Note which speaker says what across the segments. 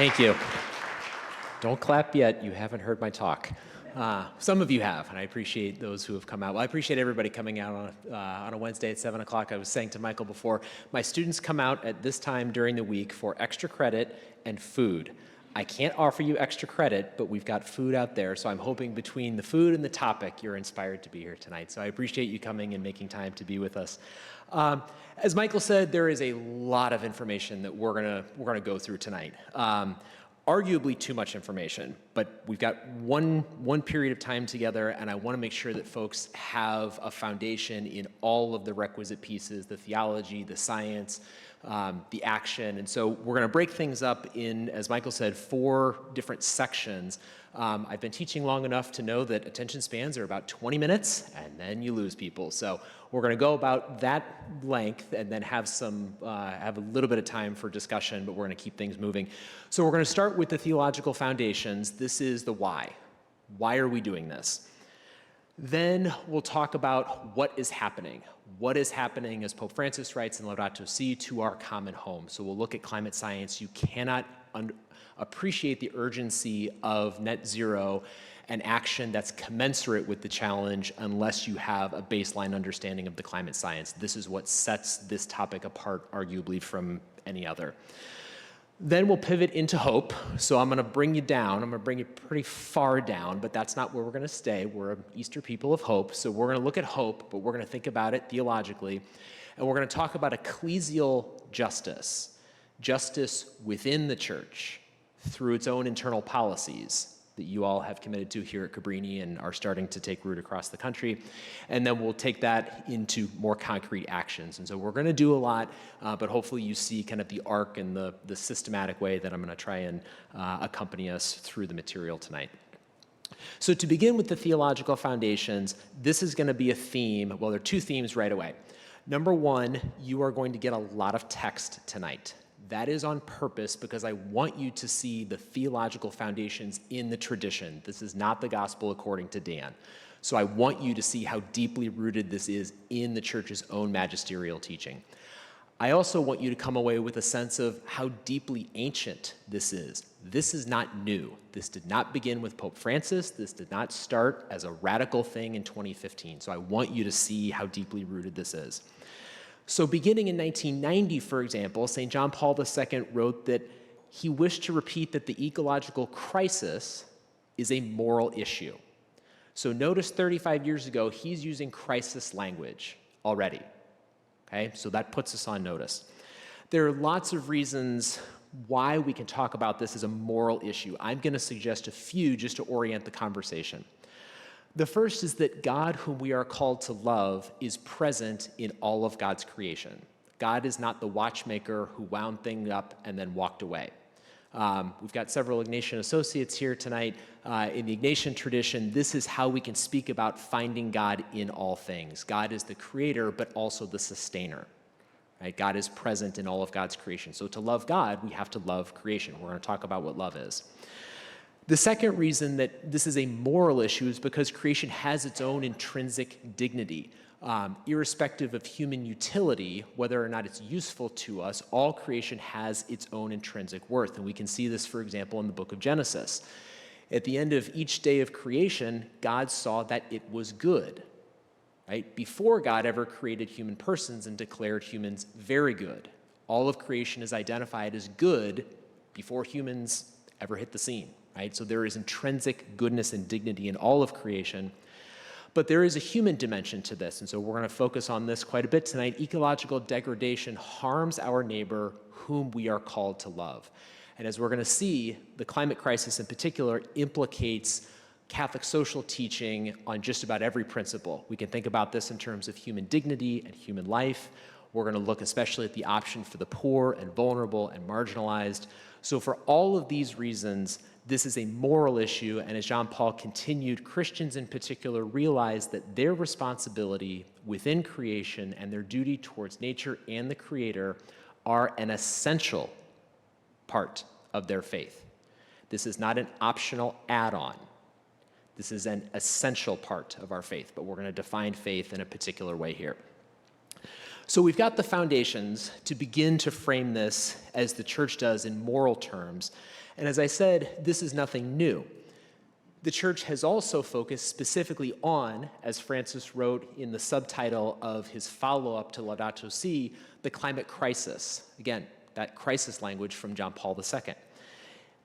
Speaker 1: Thank you. Don't clap yet. You haven't heard my talk. Some of you have, and I appreciate those who have come out. Well, I appreciate everybody coming out on a Wednesday at 7 o'clock. I was saying to Michael before, my students come out at this time during the week for extra credit and food. I can't offer you extra credit, but we've got food out there, so I'm hoping between the food and the topic, you're inspired to be here tonight. So I appreciate you coming and making time to be with us. As Michael said, there is a lot of information that we're gonna go through tonight. Arguably too much information, but we've got one period of time together, and I want to make sure that folks have a foundation in all of the requisite pieces, the theology, the science, the action. And so we're going to break things up in, as Michael said, 4 different sections. I've been teaching long enough to know that attention spans are about 20 minutes, and then you lose people. So we're going to go about that length and then have a little bit of time for discussion, but we're going to keep things moving. So we're going to start with the theological foundations. This is the why. Why are we doing this? Then we'll talk about what is happening. What is happening, as Pope Francis writes in Laudato Si, to our common home. So we'll look at climate science. You cannot appreciate the urgency of net zero and action that's commensurate with the challenge unless you have a baseline understanding of the climate science. This is what sets this topic apart, arguably, from any other. Then we'll pivot into hope. So I'm going to bring you down. I'm going to bring you pretty far down, but that's not where we're going to stay. We're an Easter people of hope. So we're going to look at hope, but we're going to think about it theologically. And we're going to talk about ecclesial justice, justice within the church through its own internal policies that you all have committed to here at Cabrini and are starting to take root across the country. And then we'll take that into more concrete actions. And so we're going to do a lot, but hopefully you see kind of the arc and the systematic way that I'm going to try and accompany us through the material tonight. So to begin with the theological foundations, this is going to be a theme. Well, there are 2 themes right away. Number 1, you are going to get a lot of text tonight. That is on purpose because I want you to see the theological foundations in the tradition. This is not the gospel according to Dan. So I want you to see how deeply rooted this is in the church's own magisterial teaching. I also want you to come away with a sense of how deeply ancient this is. This is not new. This did not begin with Pope Francis. This did not start as a radical thing in 2015. So I want you to see how deeply rooted this is. So beginning in 1990, for example, St. John Paul II wrote that he wished to repeat that the ecological crisis is a moral issue. So notice 35 years ago, he's using crisis language already. Okay, so that puts us on notice. There are lots of reasons why we can talk about this as a moral issue. I'm going to suggest a few just to orient the conversation. The first is that God, whom we are called to love, is present in all of God's creation. God is not the watchmaker who wound things up and then walked away. We've got several Ignatian associates here tonight. In the Ignatian tradition, this is how we can speak about finding God in all things. God is the creator, but also the sustainer. Right? God is present in all of God's creation. So to love God, we have to love creation. We're going to talk about what love is. The second reason that this is a moral issue is because creation has its own intrinsic dignity. Irrespective of human utility, whether or not it's useful to us, all creation has its own intrinsic worth. And we can see this, for example, in the book of Genesis. At the end of each day of creation, God saw that it was good. Right? Before God ever created human persons and declared humans very good. All of creation is identified as good before humans ever hit the scene. Right? So there is intrinsic goodness and dignity in all of creation, but there is a human dimension to this, and so we're going to focus on this quite a bit tonight. Ecological degradation harms our neighbor whom we are called to love. And as we're going to see, the climate crisis in particular implicates Catholic social teaching on just about every principle. We can think about this in terms of human dignity and human life. We're going to look especially at the option for the poor and vulnerable and marginalized. So for all of these reasons, this is a moral issue, and as Jean Paul continued, Christians in particular realize that their responsibility within creation and their duty towards nature and the Creator are an essential part of their faith. This is not an optional add-on. This is an essential part of our faith, but we're going to define faith in a particular way here. So we've got the foundations to begin to frame this as the church does in moral terms. And as I said, this is nothing new. The church has also focused specifically on, as Francis wrote in the subtitle of his follow-up to Laudato Si', the climate crisis. Again, that crisis language from John Paul II.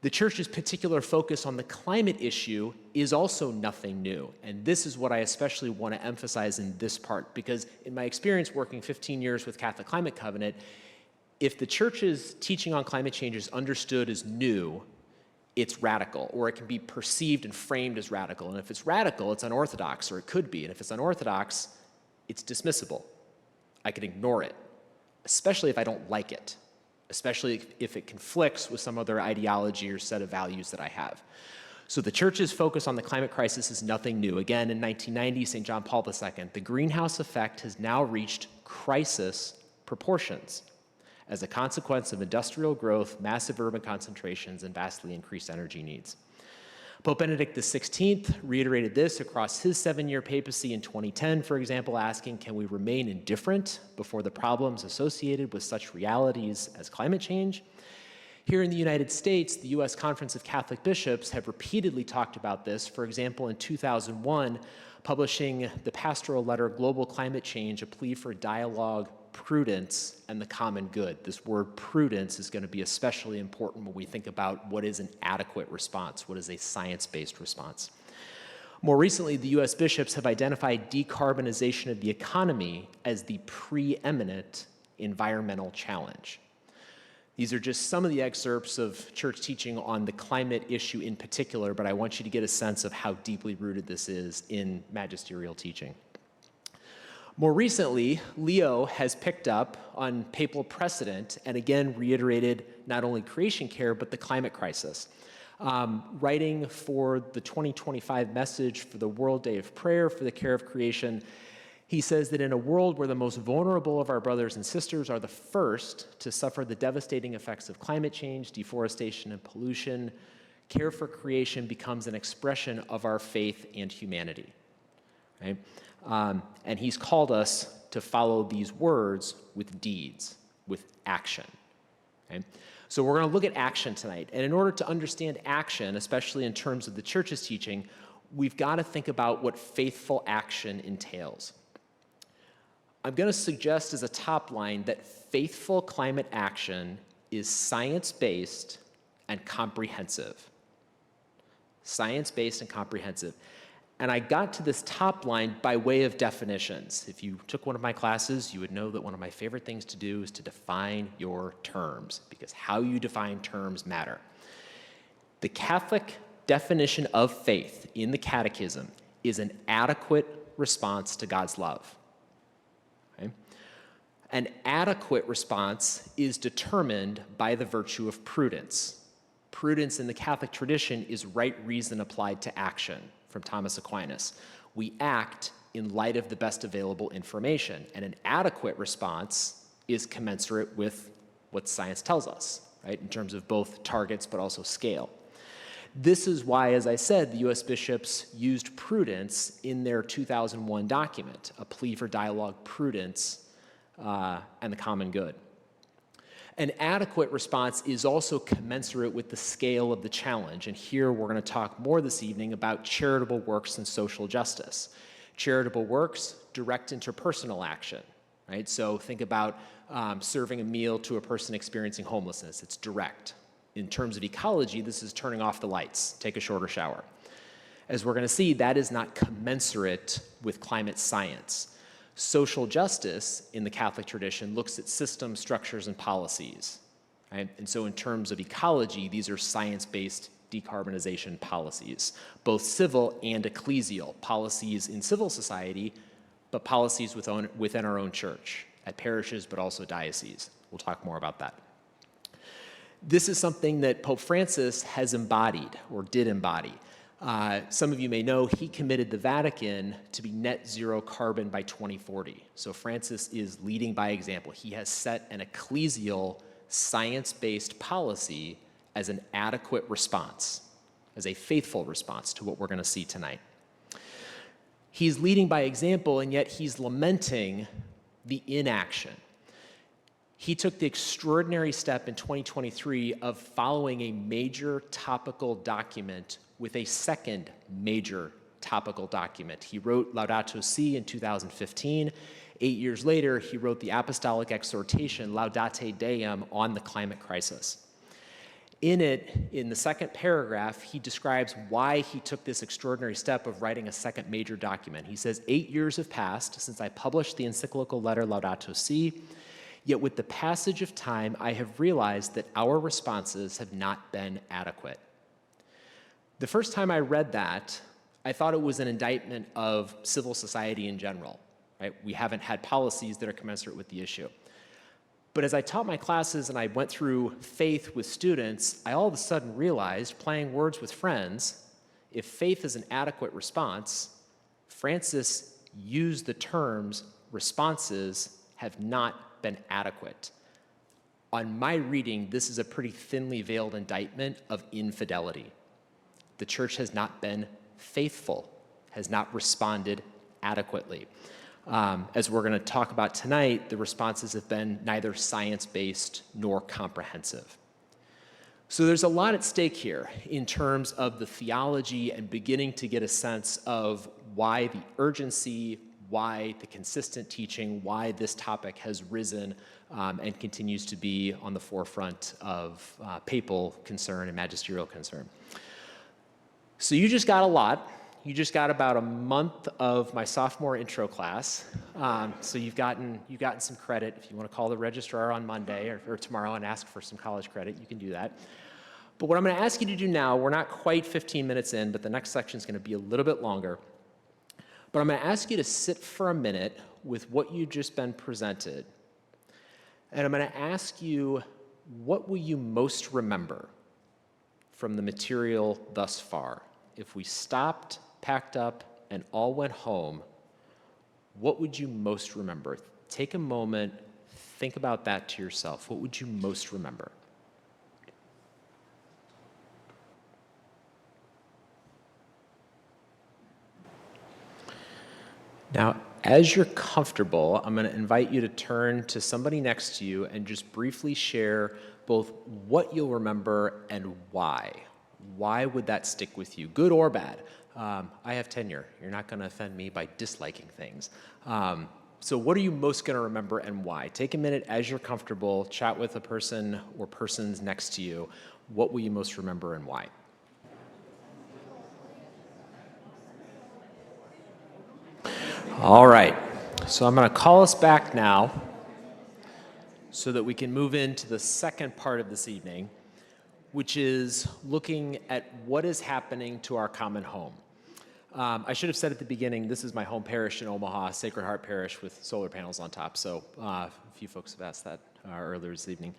Speaker 1: The church's particular focus on the climate issue is also nothing new. And this is what I especially want to emphasize in this part, because in my experience working 15 years with Catholic Climate Covenant, if the church's teaching on climate change is understood as new, it's radical, or it can be perceived and framed as radical. And if it's radical, it's unorthodox, or it could be. And if it's unorthodox, it's dismissible. I can ignore it, especially if I don't like it, especially if it conflicts with some other ideology or set of values that I have. So the church's focus on the climate crisis is nothing new. Again, in 1990, St. John Paul II, the greenhouse effect has now reached crisis proportions as a consequence of industrial growth, massive urban concentrations, and vastly increased energy needs. Pope Benedict XVI reiterated this across his 7-year papacy in 2010, for example, asking, can we remain indifferent before the problems associated with such realities as climate change? Here in the United States, the U.S. Conference of Catholic Bishops have repeatedly talked about this, for example, in 2001, publishing the pastoral letter, Global Climate Change, a plea for dialogue, prudence, and the common good. This word prudence is going to be especially important when we think about what is an adequate response, what is a science-based response. More recently, the U.S. bishops have identified decarbonization of the economy as the preeminent environmental challenge. These are just some of the excerpts of church teaching on the climate issue in particular, but I want you to get a sense of how deeply rooted this is in magisterial teaching. More recently, Leo has picked up on papal precedent and again reiterated not only creation care, but the climate crisis. Writing for the 2025 message for the World Day of Prayer for the Care of Creation, he says that in a world where the most vulnerable of our brothers and sisters are the first to suffer the devastating effects of climate change, deforestation, and pollution, care for creation becomes an expression of our faith and humanity. Right? And he's called us to follow these words with deeds, with action. Okay? So we're going to look at action tonight. And in order to understand action, especially in terms of the church's teaching, we've got to think about what faithful action entails. I'm going to suggest as a top line that faithful climate action is science-based and comprehensive. Science-based and comprehensive. And I got to this top line by way of definitions. If you took one of my classes, you would know that one of my favorite things to do is to define your terms, because how you define terms matter. The Catholic definition of faith in the Catechism is an adequate response to God's love. Okay? An adequate response is determined by the virtue of prudence. Prudence in the Catholic tradition is right reason applied to action, from Thomas Aquinas. We act in light of the best available information, and an adequate response is commensurate with what science tells us, right, in terms of both targets but also scale. This is why, as I said, the U.S. bishops used prudence in their 2001 document, a plea for dialogue, prudence, and the common good. An adequate response is also commensurate with the scale of the challenge, and here we're going to talk more this evening about charitable works and social justice. Charitable works, direct interpersonal action, right? So think about serving a meal to a person experiencing homelessness. It's direct. In terms of ecology, this is turning off the lights, take a shorter shower. As we're going to see, that is not commensurate with climate science. Social justice in the Catholic tradition looks at systems, structures, and policies. Right? And so in terms of ecology, these are science-based decarbonization policies, both civil and ecclesial, policies in civil society, but policies within our own church, at parishes, but also dioceses. We'll talk more about that. This is something that Pope Francis has embodied, or did embody. Some of you may know he committed the Vatican to be net zero carbon by 2040. So Francis is leading by example. He has set an ecclesial, science-based policy as an adequate response, as a faithful response to what we're going to see tonight. He's leading by example, and yet he's lamenting the inaction. He took the extraordinary step in 2023 of following a major topical document with a second major topical document. He wrote Laudato Si in 2015. 8 years later, he wrote the apostolic exhortation Laudate Deum on the climate crisis. In it, in the second paragraph, he describes why he took this extraordinary step of writing a second major document. He says, 8 years have passed since I published the encyclical letter Laudato Si, yet with the passage of time, I have realized that our responses have not been adequate. The first time I read that, I thought it was an indictment of civil society in general, right? We haven't had policies that are commensurate with the issue. But as I taught my classes and I went through faith with students, I all of a sudden realized, playing words with friends, if faith is an adequate response, Francis used the terms responses have not been adequate. On my reading, this is a pretty thinly veiled indictment of infidelity. The church has not been faithful, has not responded adequately. As we're going to talk about tonight, the responses have been neither science-based nor comprehensive. So there's a lot at stake here in terms of the theology and beginning to get a sense of why the urgency, why the consistent teaching, why this topic has risen and continues to be on the forefront of papal concern and magisterial concern. So you just got a lot. You just got about a month of my sophomore intro class. So you've gotten some credit. If you want to call the registrar on Monday or tomorrow and ask for some college credit, you can do that. But what I'm going to ask you to do now, we're not quite 15 minutes in, but the next section is going to be a little bit longer. But I'm going to ask you to sit for a minute with what you've just been presented. And I'm going to ask you, what will you most remember from the material thus far? If we stopped, packed up, and all went home, what would you most remember? Take a moment, think about that to yourself. What would you most remember? Now, as you're comfortable, I'm going to invite you to turn to somebody next to you and just briefly share both what you'll remember and why. Why would that stick with you, good or bad? I have tenure. You're not going to offend me by disliking things. So what are you most going to remember and why? Take a minute as you're comfortable, chat with a person or persons next to you. What will you most remember and why? All right. So I'm going to call us back now so that we can move into the second part of this evening, which is looking at what is happening to our common home. I should have said at the beginning, this is my home parish in Omaha, Sacred Heart Parish with solar panels on top. So a few folks have asked that earlier this evening.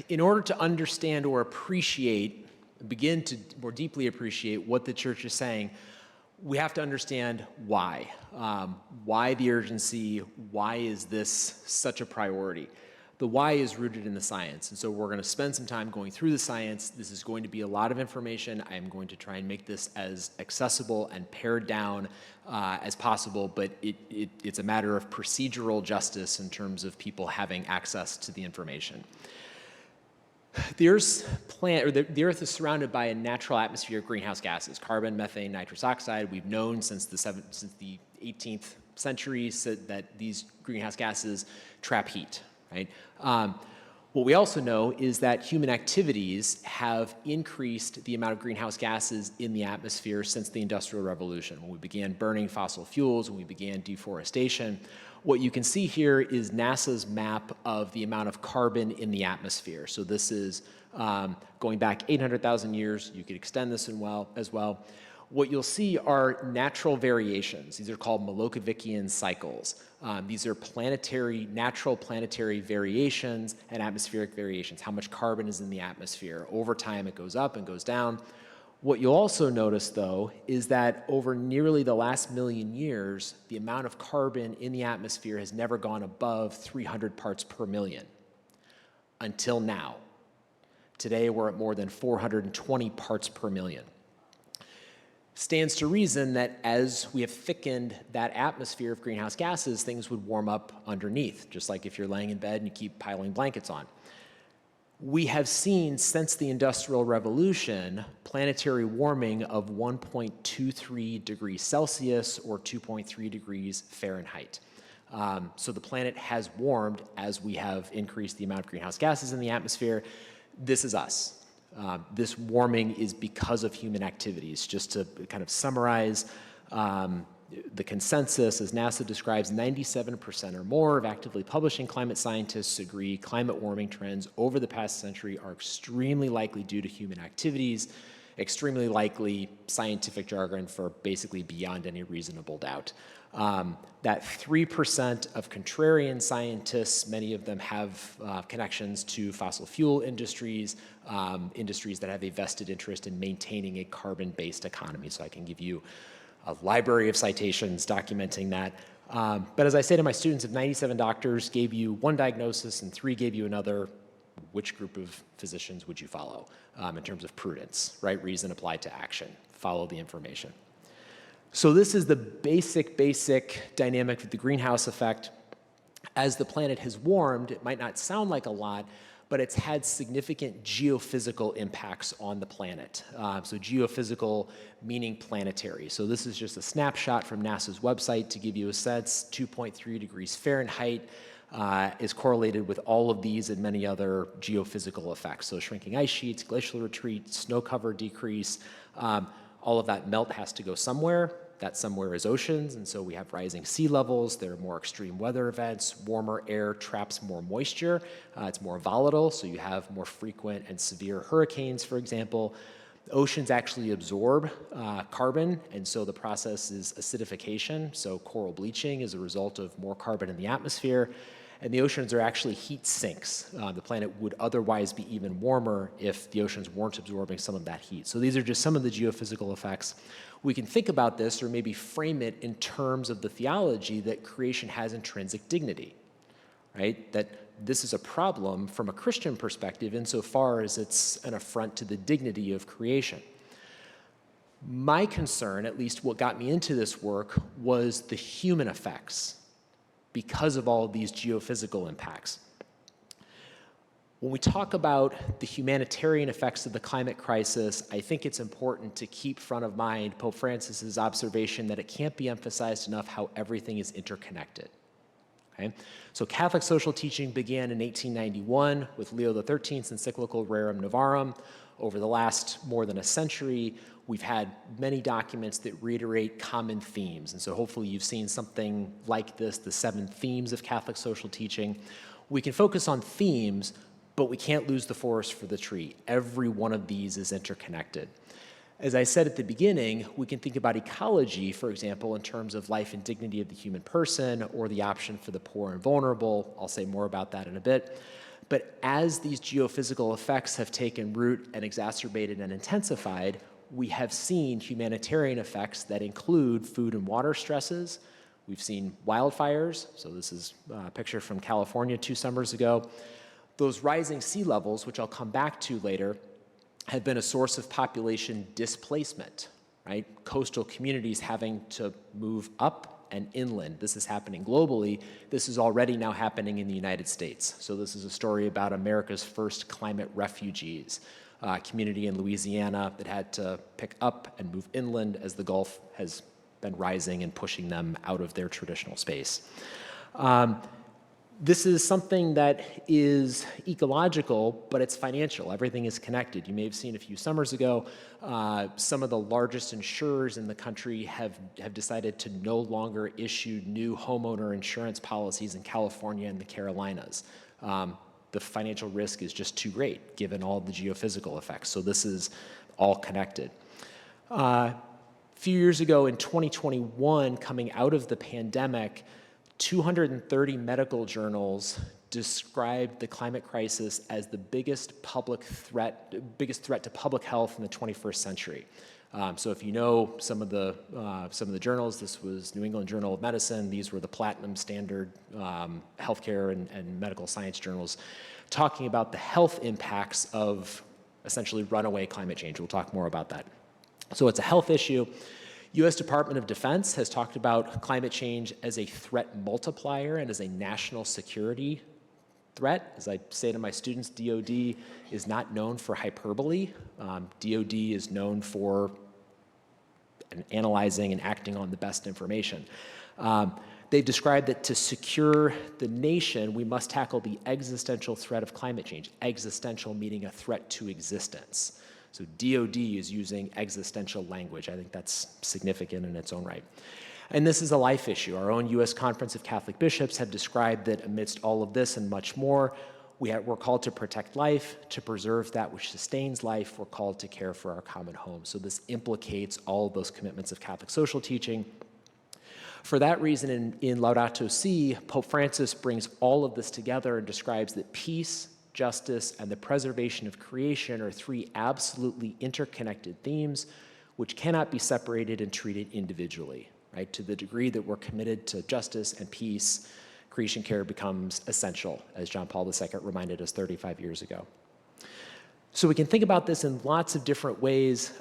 Speaker 1: In order to understand or appreciate, begin to more deeply appreciate what the church is saying, we have to understand why. Why the urgency? Why is this such a priority? The why is rooted in the science, and so we're going to spend some time going through the science. This is going to be a lot of information. I am going to try and make this as accessible and pared down as possible, but it's a matter of procedural justice in terms of people having access to the information. The Earth is surrounded by a natural atmosphere of greenhouse gases, carbon, methane, nitrous oxide. We've known since the 18th century that these greenhouse gases trap heat. Right? What we also know is that human activities have increased the amount of greenhouse gases in the atmosphere since the Industrial Revolution, when we began burning fossil fuels, when we began deforestation. What you can see here is NASA's map of the amount of carbon in the atmosphere. So this is going back 800,000 years. You could extend this as well. What you'll see are natural variations. These are called Milankovikian cycles. These are natural planetary variations and atmospheric variations, how much carbon is in the atmosphere. Over time, it goes up and goes down. What you'll also notice, though, is that over nearly the last million years, the amount of carbon in the atmosphere has never gone above 300 parts per million until now. Today, we're at more than 420 parts per million. Stands to reason that as we have thickened that atmosphere of greenhouse gases, things would warm up underneath, just like if you're laying in bed and you keep piling blankets on. We have seen since the Industrial Revolution planetary warming of 1.23 degrees Celsius or 2.3 degrees Fahrenheit. So the planet has warmed as we have increased the amount of greenhouse gases in the atmosphere. This is us. This warming is because of human activities. Just to kind of summarize, the consensus, as NASA describes, 97% or more of actively publishing climate scientists agree climate warming trends over the past century are extremely likely due to human activities, extremely likely scientific jargon for basically beyond any reasonable doubt. That 3% of contrarian scientists, many of them have connections to fossil fuel industries, industries that have a vested interest in maintaining a carbon-based economy. So I can give you a library of citations documenting that. But as I say to my students, if 97 doctors gave you one diagnosis and 3 gave you another, which group of physicians would you follow in terms of prudence, right? Reason applied to action. Follow the information. So this is the basic dynamic of the greenhouse effect. As the planet has warmed, it might not sound like a lot, but it's had significant geophysical impacts on the planet. So geophysical meaning planetary. So this is just a snapshot from NASA's website to give you a sense. 2.3 degrees Fahrenheit is correlated with all of these and many other geophysical effects. So shrinking ice sheets, glacial retreat, snow cover decrease, all of that melt has to go somewhere. That somewhere is oceans, and so we have rising sea levels. There are more extreme weather events. Warmer air traps more moisture. It's more volatile, so you have more frequent and severe hurricanes, for example. Oceans actually absorb carbon, and so the process is acidification. So coral bleaching is a result of more carbon in the atmosphere. And the oceans are actually heat sinks. The planet would otherwise be even warmer if the oceans weren't absorbing some of that heat. So these are just some of the geophysical effects. We can think about this or maybe frame it in terms of the theology that creation has intrinsic dignity, right? That this is a problem from a Christian perspective insofar as it's an affront to the dignity of creation. My concern, at least what got me into this work, was the human effects because of all of these geophysical impacts. When we talk about the humanitarian effects of the climate crisis, I think it's important to keep front of mind Pope Francis's observation that it can't be emphasized enough how everything is interconnected. Okay? So Catholic social teaching began in 1891 with Leo XIII's encyclical Rerum Novarum. Over the last more than a century, we've had many documents that reiterate common themes. And so hopefully you've seen something like this, the 7 themes of Catholic social teaching. We can focus on themes, but we can't lose the forest for the tree. Every one of these is interconnected. As I said at the beginning, we can think about ecology, for example, in terms of life and dignity of the human person or the option for the poor and vulnerable. I'll say more about that in a bit. But as these geophysical effects have taken root and exacerbated and intensified, we have seen humanitarian effects that include food and water stresses. We've seen wildfires. So this is a picture from California 2 summers ago. Those rising sea levels, which I'll come back to later, have been a source of population displacement, right? Coastal communities having to move up and inland. This is happening globally. This is already now happening in the United States. So this is a story about America's first climate refugees, a community in Louisiana that had to pick up and move inland as the Gulf has been rising and pushing them out of their traditional space. This is something that is ecological, but it's financial. Everything is connected. You may have seen a few summers ago, some of the largest insurers in the country have decided to no longer issue new homeowner insurance policies in California and the Carolinas. The financial risk is just too great, given all the geophysical effects. So this is all connected. A few years ago in 2021, coming out of the pandemic, 230 medical journals described the climate crisis as the biggest threat to public health in the 21st century. So if you know some of the journals, this was New England Journal of Medicine. These were the platinum standard healthcare and medical science journals, talking about the health impacts of essentially runaway climate change. We'll talk more about that. So it's a health issue. U.S. Department of Defense has talked about climate change as a threat multiplier and as a national security threat. As I say to my students, DoD is not known for hyperbole. DoD is known for analyzing and acting on the best information. They've described that to secure the nation, we must tackle the existential threat of climate change. Existential meaning a threat to existence. So DoD is using existential language. I think that's significant in its own right. And this is a life issue. Our own U.S. Conference of Catholic Bishops have described that amidst all of this and much more, we're called to protect life, to preserve that which sustains life. We're called to care for our common home. So this implicates all of those commitments of Catholic social teaching. For that reason, in Laudato Si, Pope Francis brings all of this together and describes that peace, justice, and the preservation of creation are three absolutely interconnected themes which cannot be separated and treated individually, right? To the degree that we're committed to justice and peace, creation care becomes essential, as John Paul II reminded us 35 years ago. So we can think about this in lots of different ways.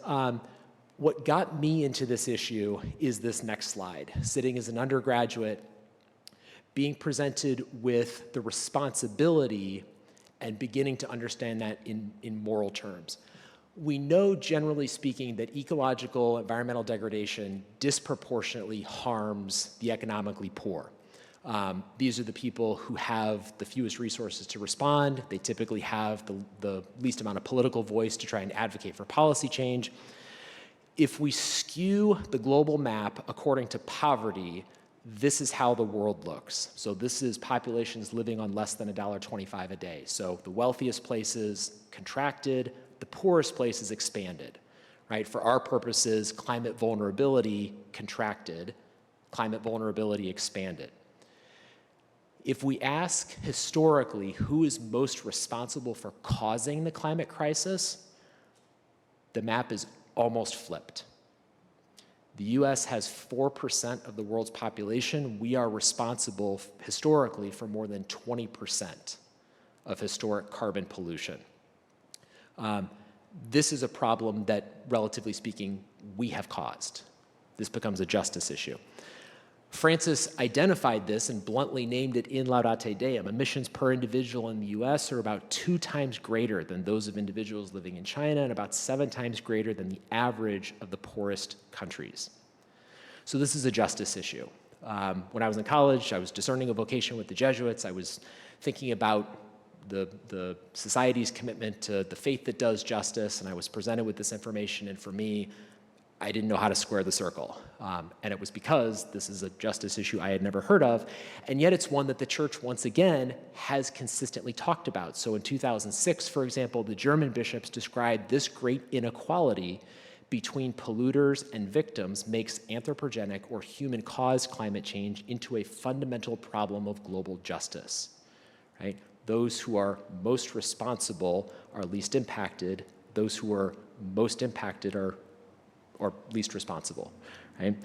Speaker 1: What got me into this issue is this next slide. Sitting as an undergraduate, being presented with the responsibility and beginning to understand that in moral terms. We know, generally speaking, that ecological, environmental degradation disproportionately harms the economically poor. These are the people who have the fewest resources to respond. They typically have the least amount of political voice to try and advocate for policy change. If we skew the global map according to poverty, this is how the world looks. So this is populations living on less than $1.25 a day. So the wealthiest places contracted, the poorest places expanded, right? For our purposes, climate vulnerability contracted, climate vulnerability expanded. If we ask historically who is most responsible for causing the climate crisis, the map is almost flipped. The US has 4% of the world's population. We are responsible historically for more than 20% of historic carbon pollution. This is a problem that, relatively speaking, we have caused. This becomes a justice issue. Francis identified this and bluntly named it in Laudate Deum. Emissions per individual in the US are about 2 times greater than those of individuals living in China and about 7 times greater than the average of the poorest countries. So this is a justice issue. When I was in college, I was discerning a vocation with the Jesuits. I was thinking about the society's commitment to the faith that does justice, and I was presented with this information, and for me, I didn't know how to square the circle. And it was because this is a justice issue I had never heard of, and yet it's one that the church, once again, has consistently talked about. So in 2006, for example, the German bishops described this great inequality between polluters and victims makes anthropogenic or human-caused climate change into a fundamental problem of global justice, right? Those who are most responsible are least impacted. Those who are most impacted are least responsible, right?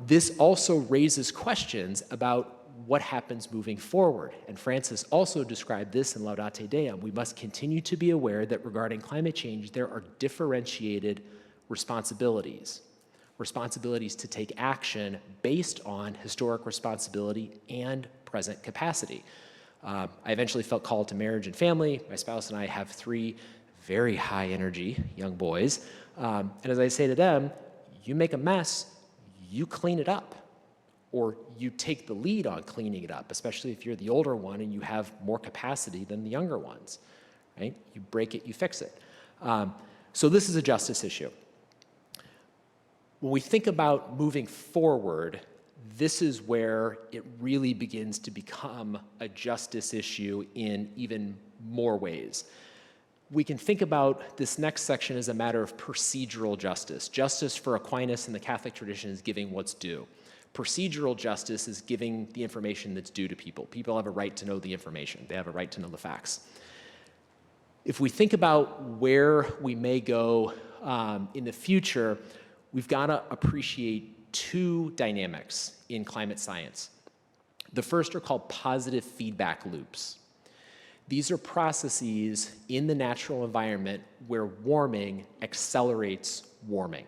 Speaker 1: This also raises questions about what happens moving forward. And Francis also described this in Laudate Deum. We must continue to be aware that regarding climate change, there are differentiated responsibilities to take action based on historic responsibility and present capacity. I eventually felt called to marriage and family. My spouse and I have 3 very high energy young boys. And as I say to them, you make a mess, you clean it up, or you take the lead on cleaning it up, especially if you're the older one and you have more capacity than the younger ones, right? You break it, you fix it. So this is a justice issue. When we think about moving forward, this is where it really begins to become a justice issue in even more ways. We can think about this next section as a matter of procedural justice. Justice for Aquinas in the Catholic tradition is giving what's due. Procedural justice is giving the information that's due to people. People have a right to know the information. They have a right to know the facts. If we think about where we may go in the future, we've got to appreciate 2 dynamics in climate science. The first are called positive feedback loops. These are processes in the natural environment where warming accelerates warming.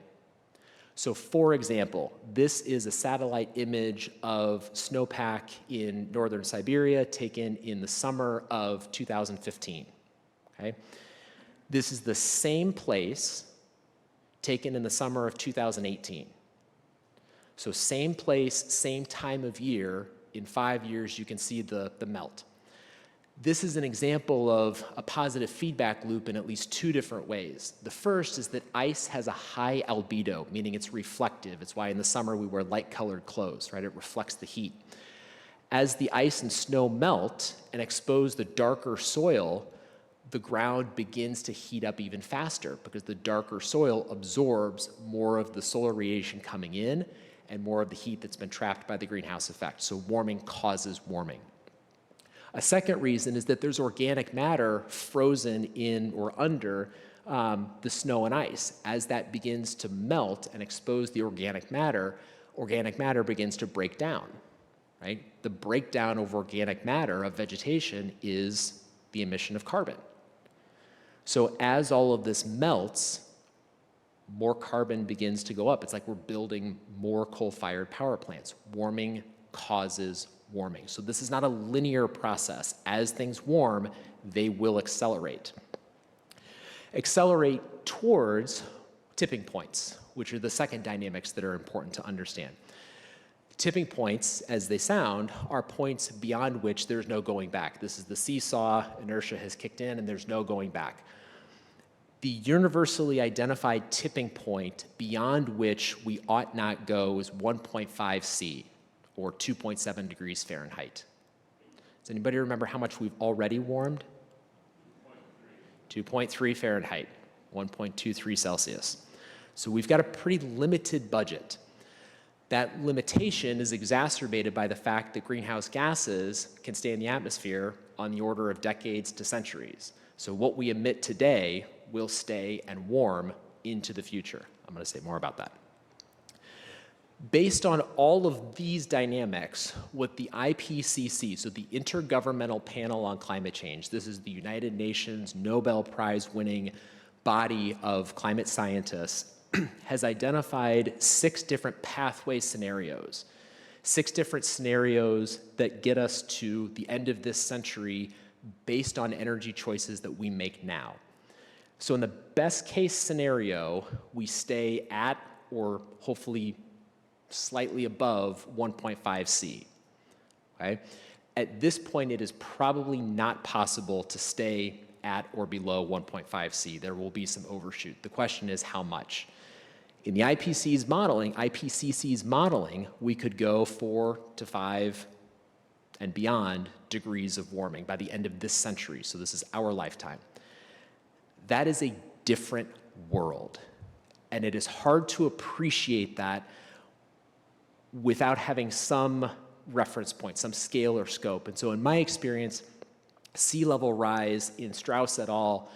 Speaker 1: So for example, this is a satellite image of snowpack in northern Siberia taken in the summer of 2015, okay? This is the same place taken in the summer of 2018. So same place, same time of year, in 5 years you can see the melt. This is an example of a positive feedback loop in at least two different ways. The first is that ice has a high albedo, meaning it's reflective. It's why in the summer we wear light-colored clothes, right? It reflects the heat. As the ice and snow melt and expose the darker soil, the ground begins to heat up even faster because the darker soil absorbs more of the solar radiation coming in and more of the heat that's been trapped by the greenhouse effect. So warming causes warming. A second reason is that there's organic matter frozen in or under the snow and ice. As that begins to melt and expose the organic matter begins to break down, right? The breakdown of organic matter of vegetation is the emission of carbon. So as all of this melts, more carbon begins to go up. It's like we're building more coal-fired power plants. Warming causes warming. So this is not a linear process. As things warm, they will accelerate. Accelerate towards tipping points, which are the second dynamics that are important to understand. Tipping points, as they sound, are points beyond which there's no going back. This is the seesaw, inertia has kicked in, and there's no going back. The universally identified tipping point beyond which we ought not go is 1.5 C, or 2.7 degrees Fahrenheit. Does anybody remember how much we've already warmed? 2.3 Fahrenheit, 1.23 Celsius. So we've got a pretty limited budget. That limitation is exacerbated by the fact that greenhouse gases can stay in the atmosphere on the order of decades to centuries. So what we emit today will stay and warm into the future. I'm going to say more about that. Based on all of these dynamics, what the IPCC, so the Intergovernmental Panel on Climate Change, this is the United Nations Nobel Prize winning body of climate scientists, has identified 6 different pathway scenarios, 6 different scenarios that get us to the end of this century based on energy choices that we make now. So in the best case scenario, we stay at or hopefully slightly above 1.5 C, okay? At this point, it is probably not possible to stay at or below 1.5 C. There will be some overshoot. The question is how much? In the IPCC's modeling, we could go 4 to 5 and beyond degrees of warming by the end of this century. So this is our lifetime. That is a different world. And it is hard to appreciate that without having some reference point, some scale or scope. And so in my experience, sea level rise in Strauss et al.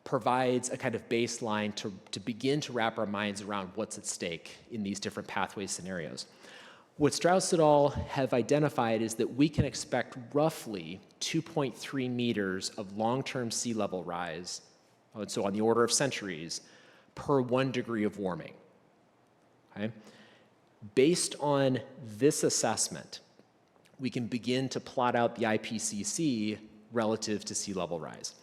Speaker 1: Provides a kind of baseline to begin to wrap our minds around what's at stake in these different pathway scenarios. What Strauss et al. Have identified is that we can expect roughly 2.3 meters of long-term sea level rise, so on the order of centuries, per 1 degree of warming, okay? Based on this assessment, we can begin to plot out the IPCC relative to sea level rise.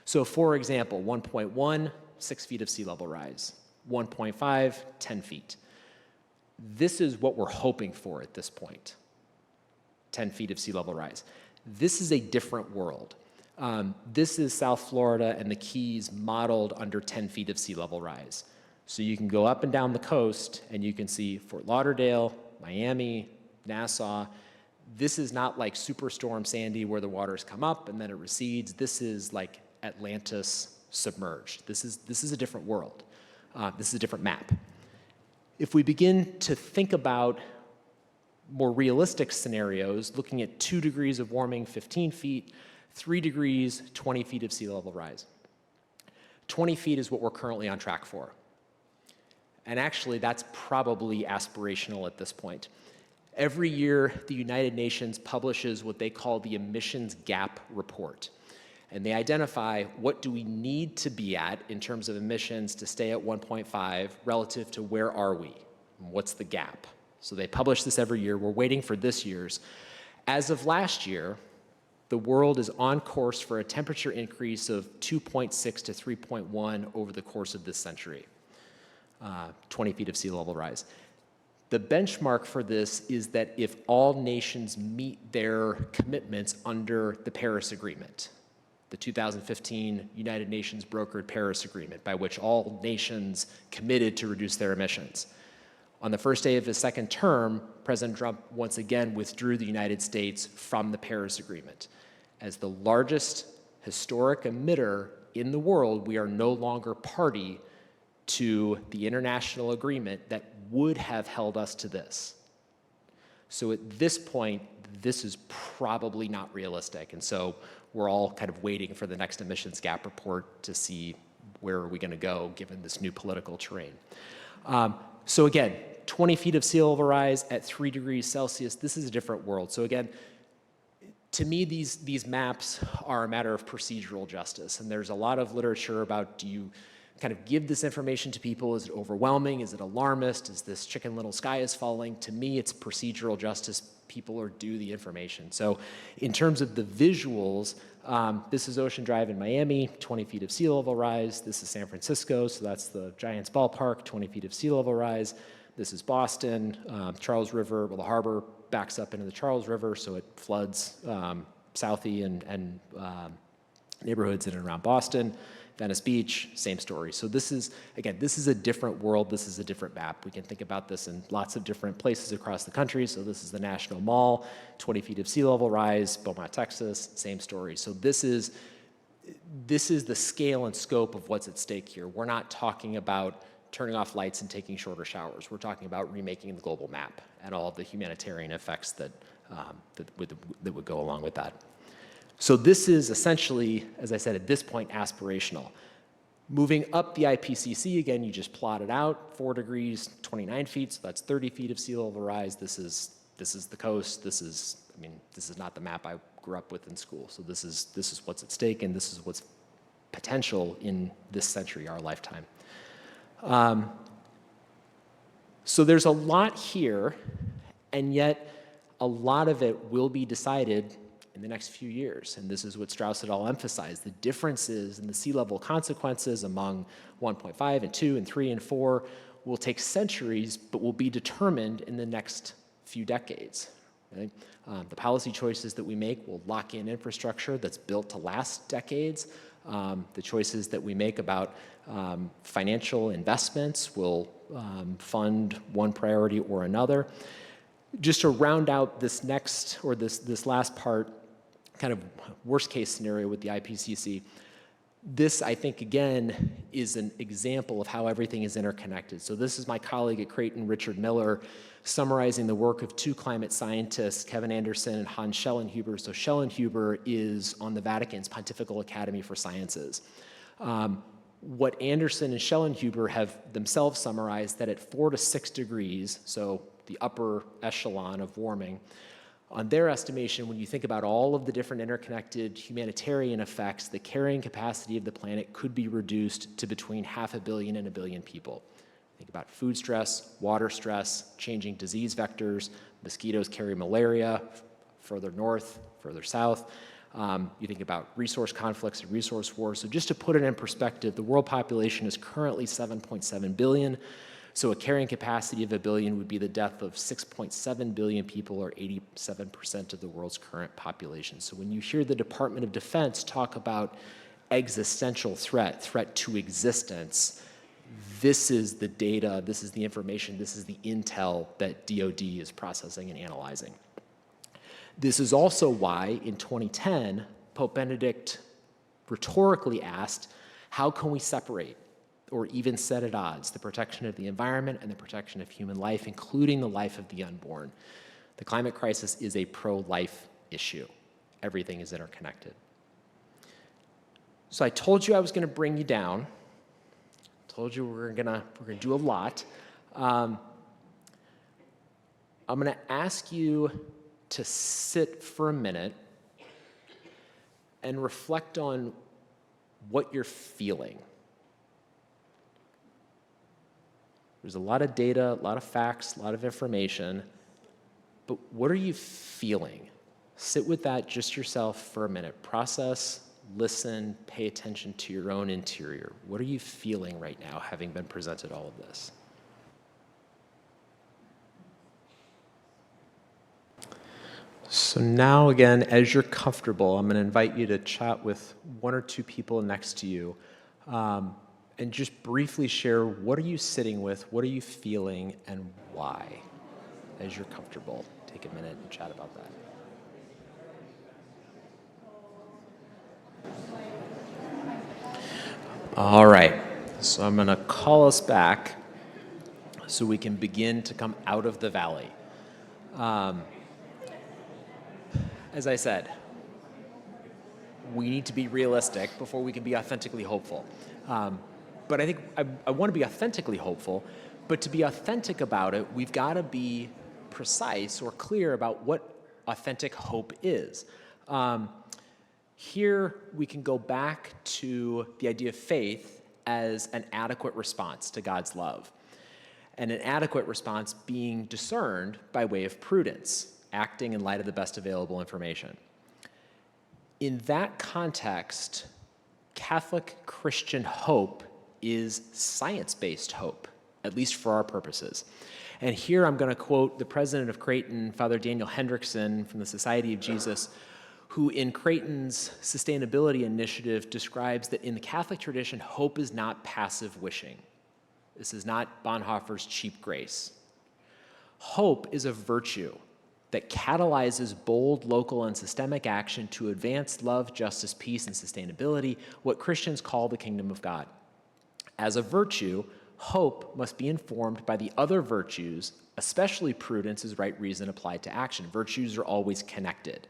Speaker 1: So for example, 1.1, 6 feet of sea level rise. 1.5, 10 feet. This is what we're hoping for at this point, 10 feet of sea level rise. This is a different world. This is South Florida and the Keys modeled under 10 feet of sea level rise. So you can go up and down the coast and you can see Fort Lauderdale, Miami, Nassau. This is not like Superstorm Sandy where the waters come up and then it recedes. This is like Atlantis submerged. This is a different world. This is a different map. If we begin to think about more realistic scenarios, looking at 2 degrees of warming, 15 feet, 3 degrees, 20 feet of sea level rise. 20 feet is what we're currently on track for. And actually, that's probably aspirational at this point. Every year, the United Nations publishes what they call the Emissions Gap Report. And they identify what do we need to be at in terms of emissions to stay at 1.5 relative to where are we? What's the gap? So they publish this every year. We're waiting for this year's. As of last year, the world is on course for a temperature increase of 2.6 to 3.1 over the course of this century, 20 feet of sea level rise. The benchmark for this is that if all nations meet their commitments under the Paris Agreement, the 2015 United Nations brokered Paris Agreement, by which all nations committed to reduce their emissions. On the first day of his second term, President Trump once again withdrew the United States from the Paris Agreement. As the largest historic emitter in the world, we are no longer party to the international agreement that would have held us to this. So at this point, this is probably not realistic. And so we're all kind of waiting for the next emissions gap report to see where are we going to go given this new political terrain. So again, 20 feet of sea level rise at 3 degrees Celsius, this is a different world. So again, to me, these maps are a matter of procedural justice. And there's a lot of literature about, do you kind of give this information to people? Is it overwhelming? Is it alarmist? Is this chicken little sky is falling? To me, it's procedural justice. People are due the information. So in terms of the visuals, this is Ocean Drive in Miami, 20 feet of sea level rise. This is San Francisco, so that's the Giants ballpark, 20 feet of sea level rise. This is Boston, Charles River, well, the harbor backs up into the Charles River, so it floods Southie and neighborhoods in and around Boston. Venice Beach, same story. So this is, again, this is a different world. This is a different map. We can think about this in lots of different places across the country. So this is the National Mall, 20 feet of sea level rise, Beaumont, Texas, same story. So this is the scale and scope of what's at stake here. We're not talking about turning off lights and taking shorter showers. We're talking about remaking the global map and all of the humanitarian effects that would go along with that. So this is essentially, as I said, at this point, aspirational. Moving up the IPCC, again, you just plot it out, 4 degrees, 29 feet, so that's 30 feet of sea level rise. This is the coast. This is not the map I grew up with in school. So this is what's at stake, and this is what's potential in this century, our lifetime. So there's a lot here, and yet a lot of it will be decided in the next few years. And this is what Strauss et al. Emphasized. The differences in the sea level consequences among 1.5 and 2 and 3 and 4 will take centuries, but will be determined in the next few decades. Right? The policy choices that we make will lock in infrastructure that's built to last decades. The choices that we make about financial investments will fund one priority or another. Just to round out this next, or this last part, kind of worst case scenario with the IPCC, this, I think, again, is an example of how everything is interconnected. So this is my colleague at Creighton, Richard Miller, summarizing the work of 2 climate scientists, Kevin Anderson and Hans Schellenhuber. So Schellenhuber is on the Vatican's Pontifical Academy for Sciences. What Anderson and Schellenhuber have themselves summarized, that at 4 to 6 degrees, so the upper echelon of warming, on their estimation, when you think about all of the different interconnected humanitarian effects, the carrying capacity of the planet could be reduced to between 500 million and 1 billion people. Think about food stress, water stress, changing disease vectors. Mosquitoes carry malaria further north, further south. You think about resource conflicts and resource wars. So just to put it in perspective, the world population is currently 7.7 billion. So a carrying capacity of 1 billion would be the death of 6.7 billion people, or 87% of the world's current population. So when you hear the Department of Defense talk about existential threat to existence, this is the data, this is the information, this is the intel that DoD is processing and analyzing. This is also why, in 2010, Pope Benedict rhetorically asked, how can we separate or even set at odds the protection of the environment and the protection of human life, including the life of the unborn? The climate crisis is a pro-life issue. Everything is interconnected. So I told you I was going to bring you down. Told you we're going to do a lot. I'm going to ask you to sit for a minute and reflect on what you're feeling. There's a lot of data, a lot of facts, a lot of information, but what are you feeling? Sit with that just yourself for a minute. Process, listen, pay attention to your own interior. What are you feeling right now, having been presented all of this? So now, again, as you're comfortable, I'm going to invite you to chat with one or two people next to you and just briefly share, what are you sitting with, what are you feeling, and why, as you're comfortable. Take a minute and chat about that. All right, so I'm going to call us back so we can begin to come out of the valley. As I said, we need to be realistic before we can be authentically hopeful. But I think I want to be authentically hopeful, but to be authentic about it, we've got to be precise or clear about what authentic hope is. Here we can go back to the idea of faith as an adequate response to God's love, and an adequate response being discerned by way of prudence, acting in light of the best available information. In that context, Catholic Christian hope is science-based hope, at least for our purposes. And here I'm going to quote the president of Creighton, Father Daniel Hendrickson from the Society of Jesus, who in Creighton's sustainability initiative describes that in the Catholic tradition, hope is not passive wishing. This is not Bonhoeffer's cheap grace. Hope is a virtue that catalyzes bold local and systemic action to advance love, justice, peace, and sustainability, what Christians call the kingdom of God. As a virtue, hope must be informed by the other virtues, especially prudence as right reason applied to action. Virtues are always connected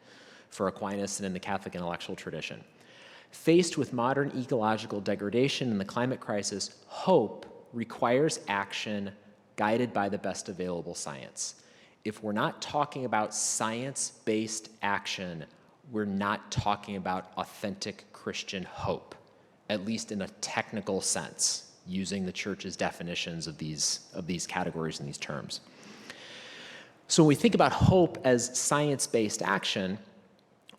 Speaker 1: for Aquinas and in the Catholic intellectual tradition. Faced with modern ecological degradation and the climate crisis, hope requires action guided by the best available science. If we're not talking about science-based action, we're not talking about authentic Christian hope, at least in a technical sense, using the church's definitions of these categories and these terms. So when we think about hope as science-based action,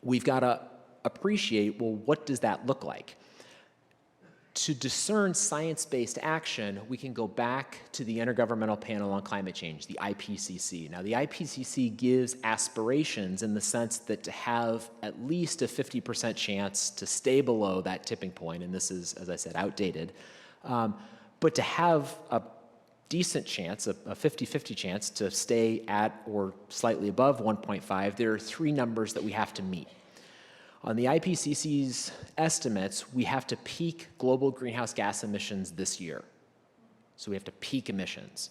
Speaker 1: we've got to appreciate, well, what does that look like? To discern science-based action, we can go back to the Intergovernmental Panel on Climate Change, the IPCC. Now, the IPCC gives aspirations in the sense that to have at least a 50% chance to stay below that tipping point, and this is, as I said, outdated, but to have a decent chance, a 50-50 chance to stay at or slightly above 1.5, there are three numbers that we have to meet. On the IPCC's estimates, we have to peak global greenhouse gas emissions this year. So we have to peak emissions.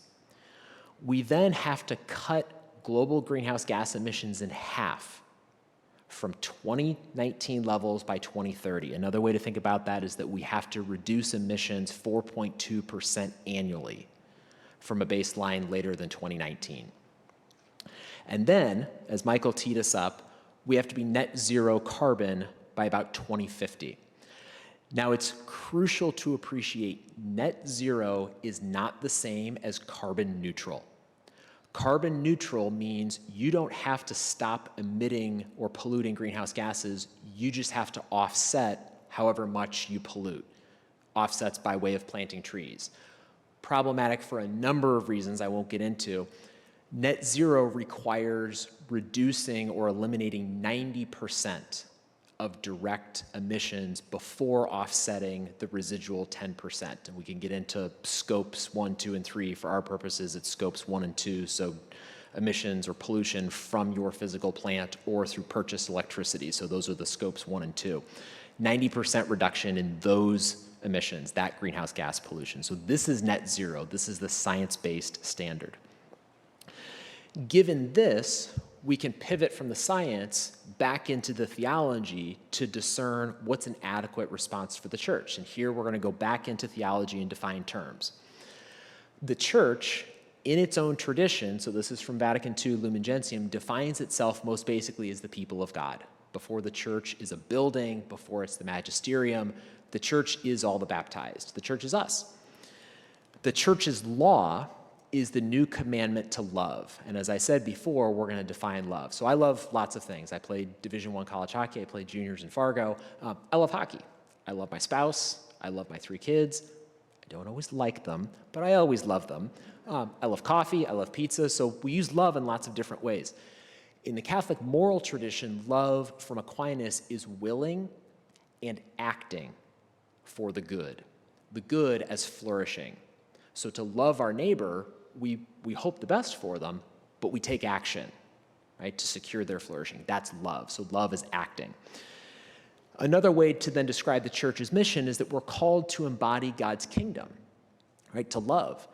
Speaker 1: We then have to cut global greenhouse gas emissions in half from 2019 levels by 2030. Another way to think about that is that we have to reduce emissions 4.2% annually from a baseline later than 2019. And then, as Michael teed us up, we have to be net zero carbon by about 2050. Now, it's crucial to appreciate net zero is not the same as carbon neutral. Carbon neutral means you don't have to stop emitting or polluting greenhouse gases, you just have to offset however much you pollute. Offsets by way of planting trees. Problematic for a number of reasons I won't get into. Net zero requires reducing or eliminating 90% of direct emissions before offsetting the residual 10%. And we can get into scopes 1, 2, and 3. For our purposes, it's scopes 1 and 2, so emissions or pollution from your physical plant or through purchased electricity. So those are the scopes 1 and 2. 90% reduction in those emissions, that greenhouse gas pollution. So this is net zero. This is the science-based standard. Given this, we can pivot from the science back into the theology to discern what's an adequate response for the church. And here we're going to go back into theology and define terms. The church, in its own tradition, so this is from Vatican II, Lumen Gentium, defines itself most basically as the people of God. Before the church is a building, before it's the magisterium, the church is all the baptized. The church is us. The church's law is the new commandment to love. And as I said before, we're going to define love. So I love lots of things. I played Division I college hockey. I played juniors in Fargo. I love hockey. I love my spouse. I love my 3 kids. I don't always like them, but I always love them. I love coffee. I love pizza. So we use love in lots of different ways. In the Catholic moral tradition, love from Aquinas is willing and acting for the good as flourishing. So to love our neighbor, we hope the best for them, but we take action, right, to secure their flourishing. That's love. So love is acting. Another way to then describe the church's mission is that we're called to embody God's kingdom, right, to love.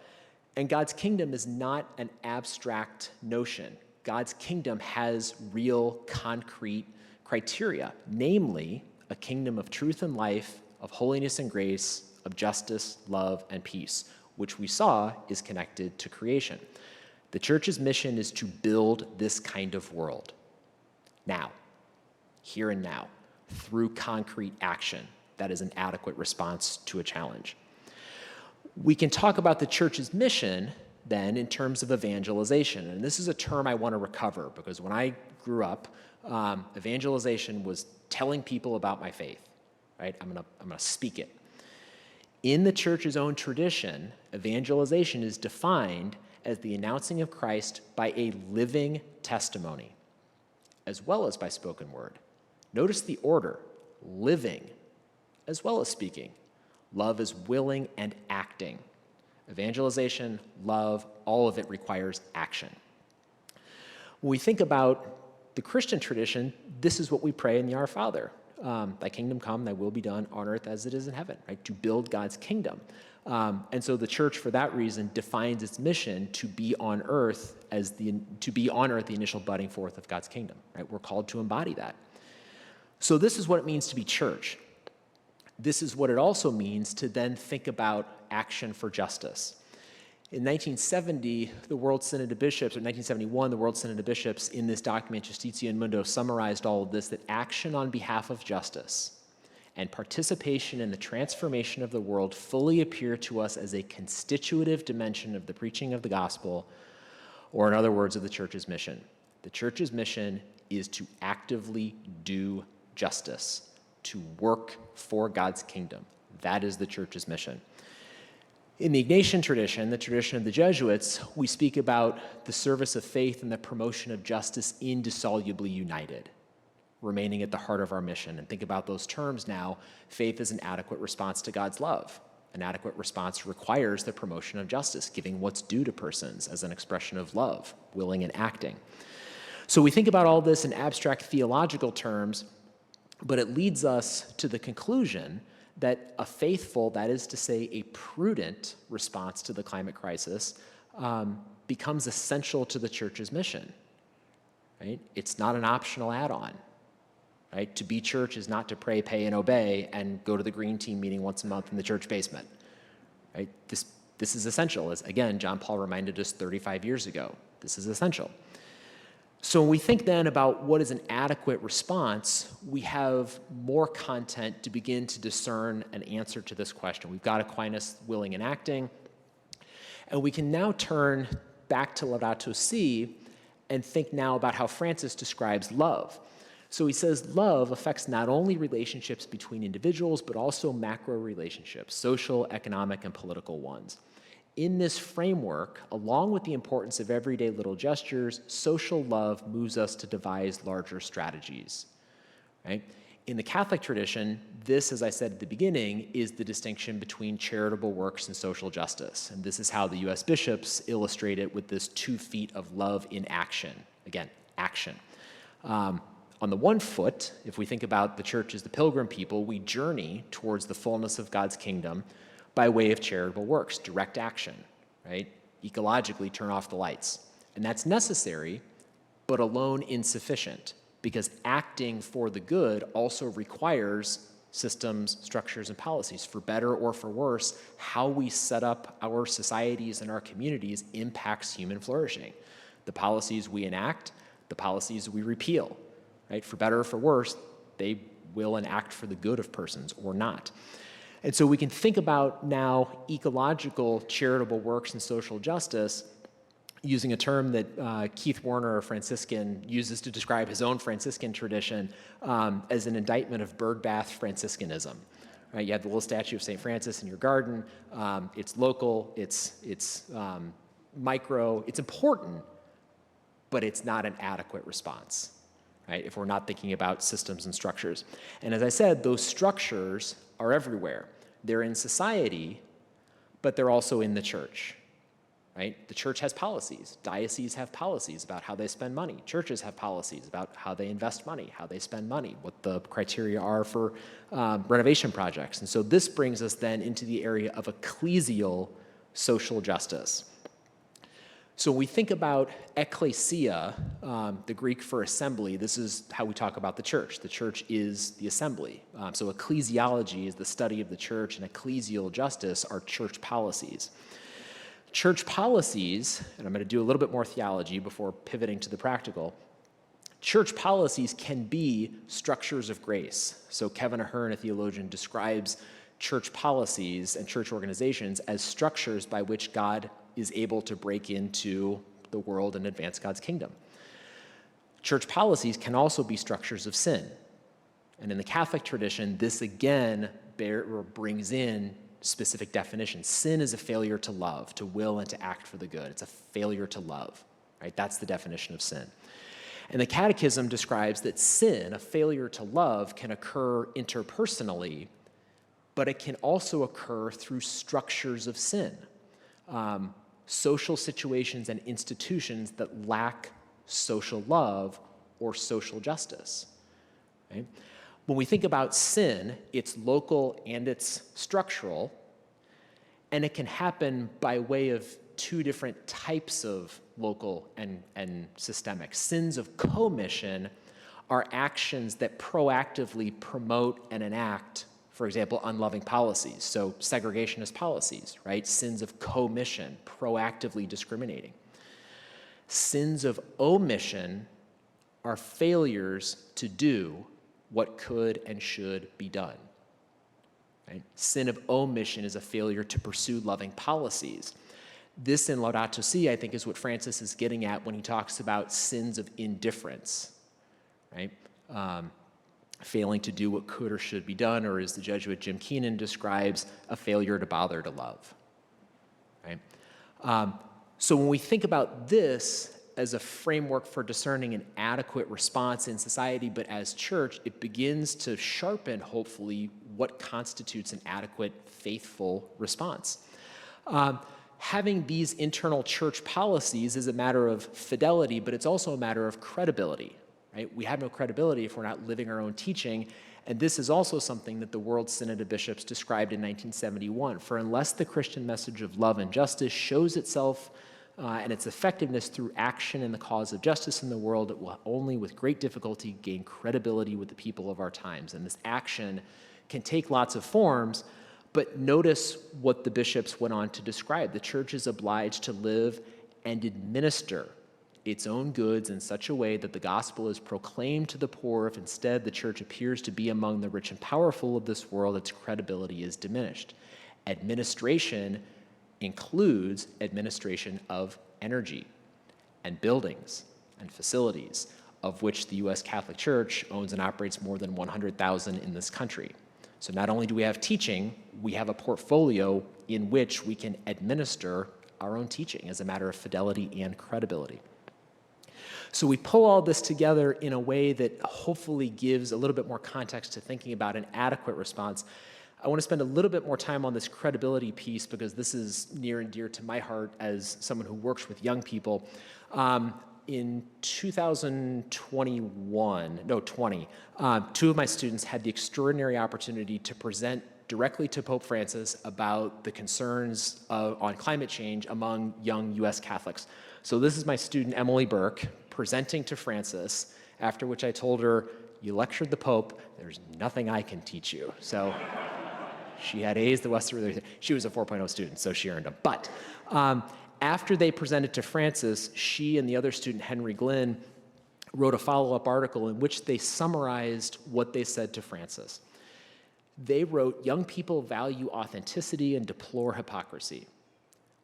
Speaker 1: And God's kingdom is not an abstract notion. God's kingdom has real, concrete criteria, namely a kingdom of truth and life, of holiness and grace, of justice, love, and peace, which we saw is connected to creation. The church's mission is to build this kind of world now, here and now, through concrete action that is an adequate response to a challenge. We can talk about the church's mission then in terms of evangelization. And this is a term I want to recover because when I grew up, evangelization was telling people about my faith, right? I'm gonna speak it. In the church's own tradition, evangelization is defined as the announcing of Christ by a living testimony, as well as by spoken word. Notice the order: living, as well as speaking. Love is willing and acting. Evangelization, love, all of it requires action. When we think about the Christian tradition, this is what we pray in the Our Father. Thy kingdom come, thy will be done on earth as it is in heaven, right? To build God's kingdom. And so the church, for that reason, defines its mission to be on earth the initial budding forth of God's kingdom, right? We're called to embody that. So this is what it means to be church. This is what it also means to then think about action for justice. In 1970, the World Synod of Bishops, or 1971, the World Synod of Bishops, in this document, Justitia in Mundo, summarized all of this, that action on behalf of justice and participation in the transformation of the world fully appear to us as a constitutive dimension of the preaching of the gospel, or in other words, of the church's mission. The church's mission is to actively do justice, to work for God's kingdom. That is the church's mission. In the Ignatian tradition, the tradition of the Jesuits, we speak about the service of faith and the promotion of justice indissolubly united, remaining at the heart of our mission. And think about those terms now. Faith is an adequate response to God's love. An adequate response requires the promotion of justice, giving what's due to persons as an expression of love, willing and acting. So we think about all this in abstract theological terms, but it leads us to the conclusion that a faithful, that is to say, a prudent response to the climate crisis becomes essential to the church's mission, right? It's not an optional add-on, right? To be church is not to pray, pay, and obey and go to the green team meeting once a month in the church basement, right? This is essential, as again, John Paul reminded us 35 years ago. This is essential. So when we think then about what is an adequate response, we have more content to begin to discern an answer to this question. We've got Aquinas willing and acting, and we can now turn back to Laudato Si and think now about how Francis describes love. So he says love affects not only relationships between individuals, but also macro relationships, social, economic, and political ones. In this framework, along with the importance of everyday little gestures, social love moves us to devise larger strategies, right? In the Catholic tradition, this, as I said at the beginning, is the distinction between charitable works and social justice. And this is how the U.S. bishops illustrate it with this 2 feet of love in action. Again, action. On the one foot, if we think about the church as the pilgrim people, we journey towards the fullness of God's kingdom by way of charitable works, direct action, right? Ecologically, turn off the lights. And that's necessary, but alone insufficient, because acting for the good also requires systems, structures, and policies. For better or for worse, how we set up our societies and our communities impacts human flourishing. The policies we enact, the policies we repeal, right? For better or for worse, they will enact for the good of persons or not. And so we can think about now ecological charitable works and social justice using a term that Keith Warner, a Franciscan, uses to describe his own Franciscan tradition as an indictment of birdbath Franciscanism. Right? You have the little statue of St. Francis in your garden. It's local, it's micro, it's important, but it's not an adequate response, right? If we're not thinking about systems and structures. And as I said, those structures are everywhere. They're in society, but they're also in the church. Right? The church has policies. Dioceses have policies about how they spend money. Churches have policies about how they invest money, how they spend money, what the criteria are for renovation projects. And so this brings us then into the area of ecclesial social justice. So when we think about ecclesia, the Greek for assembly, this is how we talk about the church. The church is the assembly. So ecclesiology is the study of the church, and ecclesial justice are church policies. Church policies, and I'm going to do a little bit more theology before pivoting to the practical, church policies can be structures of grace. So Kevin Ahern, a theologian, describes church policies and church organizations as structures by which God is able to break into the world and advance God's kingdom. Church policies can also be structures of sin. And in the Catholic tradition, this again brings in specific definitions. Sin is a failure to love, to will and to act for the good. It's a failure to love, right? That's the definition of sin. And the Catechism describes that sin, a failure to love, can occur interpersonally, but it can also occur through structures of sin, social situations and institutions that lack social love or social justice, right? When we think about sin, it's local and it's structural, and it can happen by way of two different types of local and systemic. Sins of commission are actions that proactively promote and enact, for example, unloving policies. So segregationist policies, right? Sins of commission, proactively discriminating. Sins of omission are failures to do what could and should be done. Right? Sin of omission is a failure to pursue loving policies. This in Laudato Si, I think, is what Francis is getting at when he talks about sins of indifference, right? Failing to do what could or should be done, or as the Jesuit Jim Keenan describes, a failure to bother to love, right? So when we think about this as a framework for discerning an adequate response in society, but as church, it begins to sharpen, hopefully, what constitutes an adequate, faithful response. Having these internal church policies is a matter of fidelity, but it's also a matter of credibility, right? We have no credibility if we're not living our own teaching, and this is also something that the World Synod of Bishops described in 1971. For unless the Christian message of love and justice shows itself and its effectiveness through action in the cause of justice in the world, it will only with great difficulty gain credibility with the people of our times. And this action can take lots of forms, but notice what the bishops went on to describe. The church is obliged to live and administer its own goods in such a way that the gospel is proclaimed to the poor. If instead the church appears to be among the rich and powerful of this world, its credibility is diminished. Administration includes administration of energy and buildings and facilities, of which the U.S. Catholic Church owns and operates more than 100,000 in this country. So not only do we have teaching, we have a portfolio in which we can administer our own teaching as a matter of fidelity and credibility. So we pull all this together in a way that hopefully gives a little bit more context to thinking about an adequate response. I want to spend a little bit more time on this credibility piece because this is near and dear to my heart as someone who works with young people. In 20, two of my students had the extraordinary opportunity to present directly to Pope Francis about the concerns on climate change among young U.S. Catholics. So this is my student, Emily Burke, presenting to Francis, after which I told her, "You lectured the Pope, there's nothing I can teach you." So she had A's, the rest of her, she was a 4.0 student, so she earned them. But after they presented to Francis, she and the other student, Henry Glynn, wrote a follow-up article in which they summarized what they said to Francis. They wrote, "Young people value authenticity and deplore hypocrisy.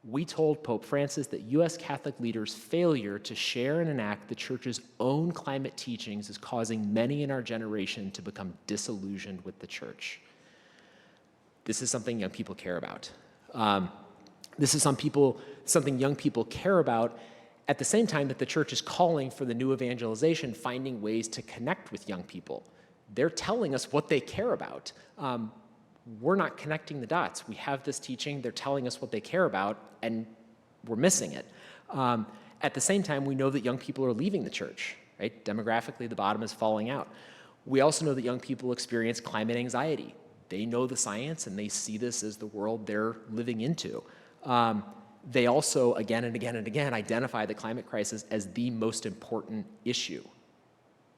Speaker 1: We told Pope Francis that U.S. Catholic leaders' failure to share and enact the Church's own climate teachings is causing many in our generation to become disillusioned with the Church." This is something young people care about. This is something young people care about at the same time that the Church is calling for the new evangelization, finding ways to connect with young people. They're telling us what they care about. We're not connecting the dots. We have this teaching, they're telling us what they care about, and we're missing it. At the same time, we know that young people are leaving the Church, right? Demographically, the bottom is falling out. We also know that young people experience climate anxiety. They know the science, and they see this as the world they're living into. They also, again and again and again, identify the climate crisis as the most important issue,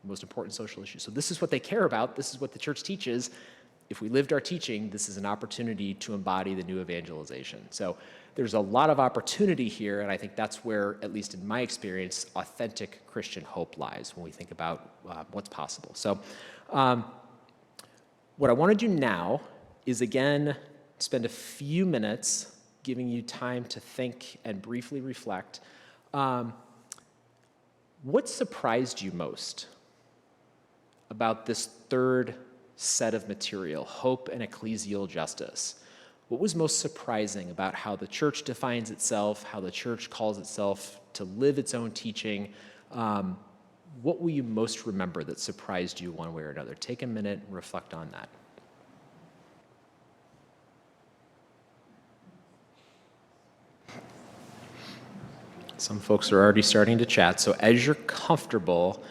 Speaker 1: most important social issue. So this is what they care about. This is what the Church teaches. If we lived our teaching, this is an opportunity to embody the new evangelization. So there's a lot of opportunity here, and I think that's where, at least in my experience, authentic Christian hope lies when we think about what's possible. So what I want to do now is, again, spend a few minutes giving you time to think and briefly reflect. What surprised you most about this third set of material, hope and ecclesial justice? What was most surprising about how the Church defines itself, how the Church calls itself to live its own teaching? What will you most remember that surprised you one way or another? Take a minute and reflect on that. Some folks are already starting to chat, so as you're comfortable,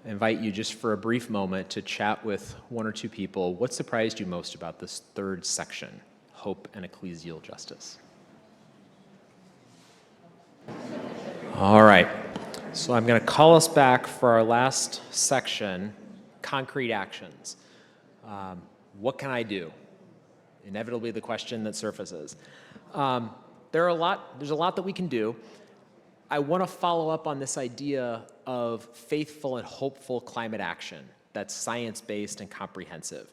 Speaker 1: I invite you just for a brief moment to chat with one or two people. What surprised you most about this third section, hope and ecclesial justice? All right, so I'm going to call us back for our last section, concrete actions. What can I do? Inevitably the question that surfaces. There's a lot that we can do. I want to follow up on this idea of faithful and hopeful climate action that's science-based and comprehensive.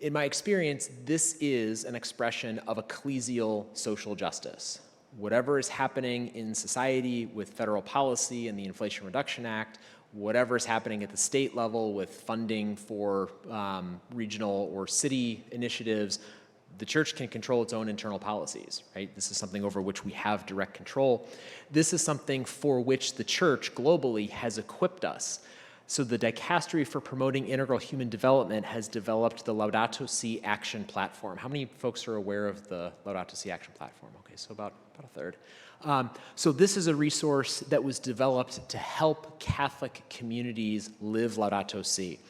Speaker 1: In my experience, this is an expression of ecclesial social justice. Whatever is happening in society with federal policy and the Inflation Reduction Act, whatever is happening at the state level with funding for regional or city initiatives, the Church can control its own internal policies, right? This is something over which we have direct control. This is something for which the Church globally has equipped us. So the Dicastery for Promoting Integral Human Development has developed the Laudato Si Action Platform. How many folks are aware of the Laudato Si Action Platform? Okay, so about a third. So this is a resource that was developed to help Catholic communities live Laudato Si.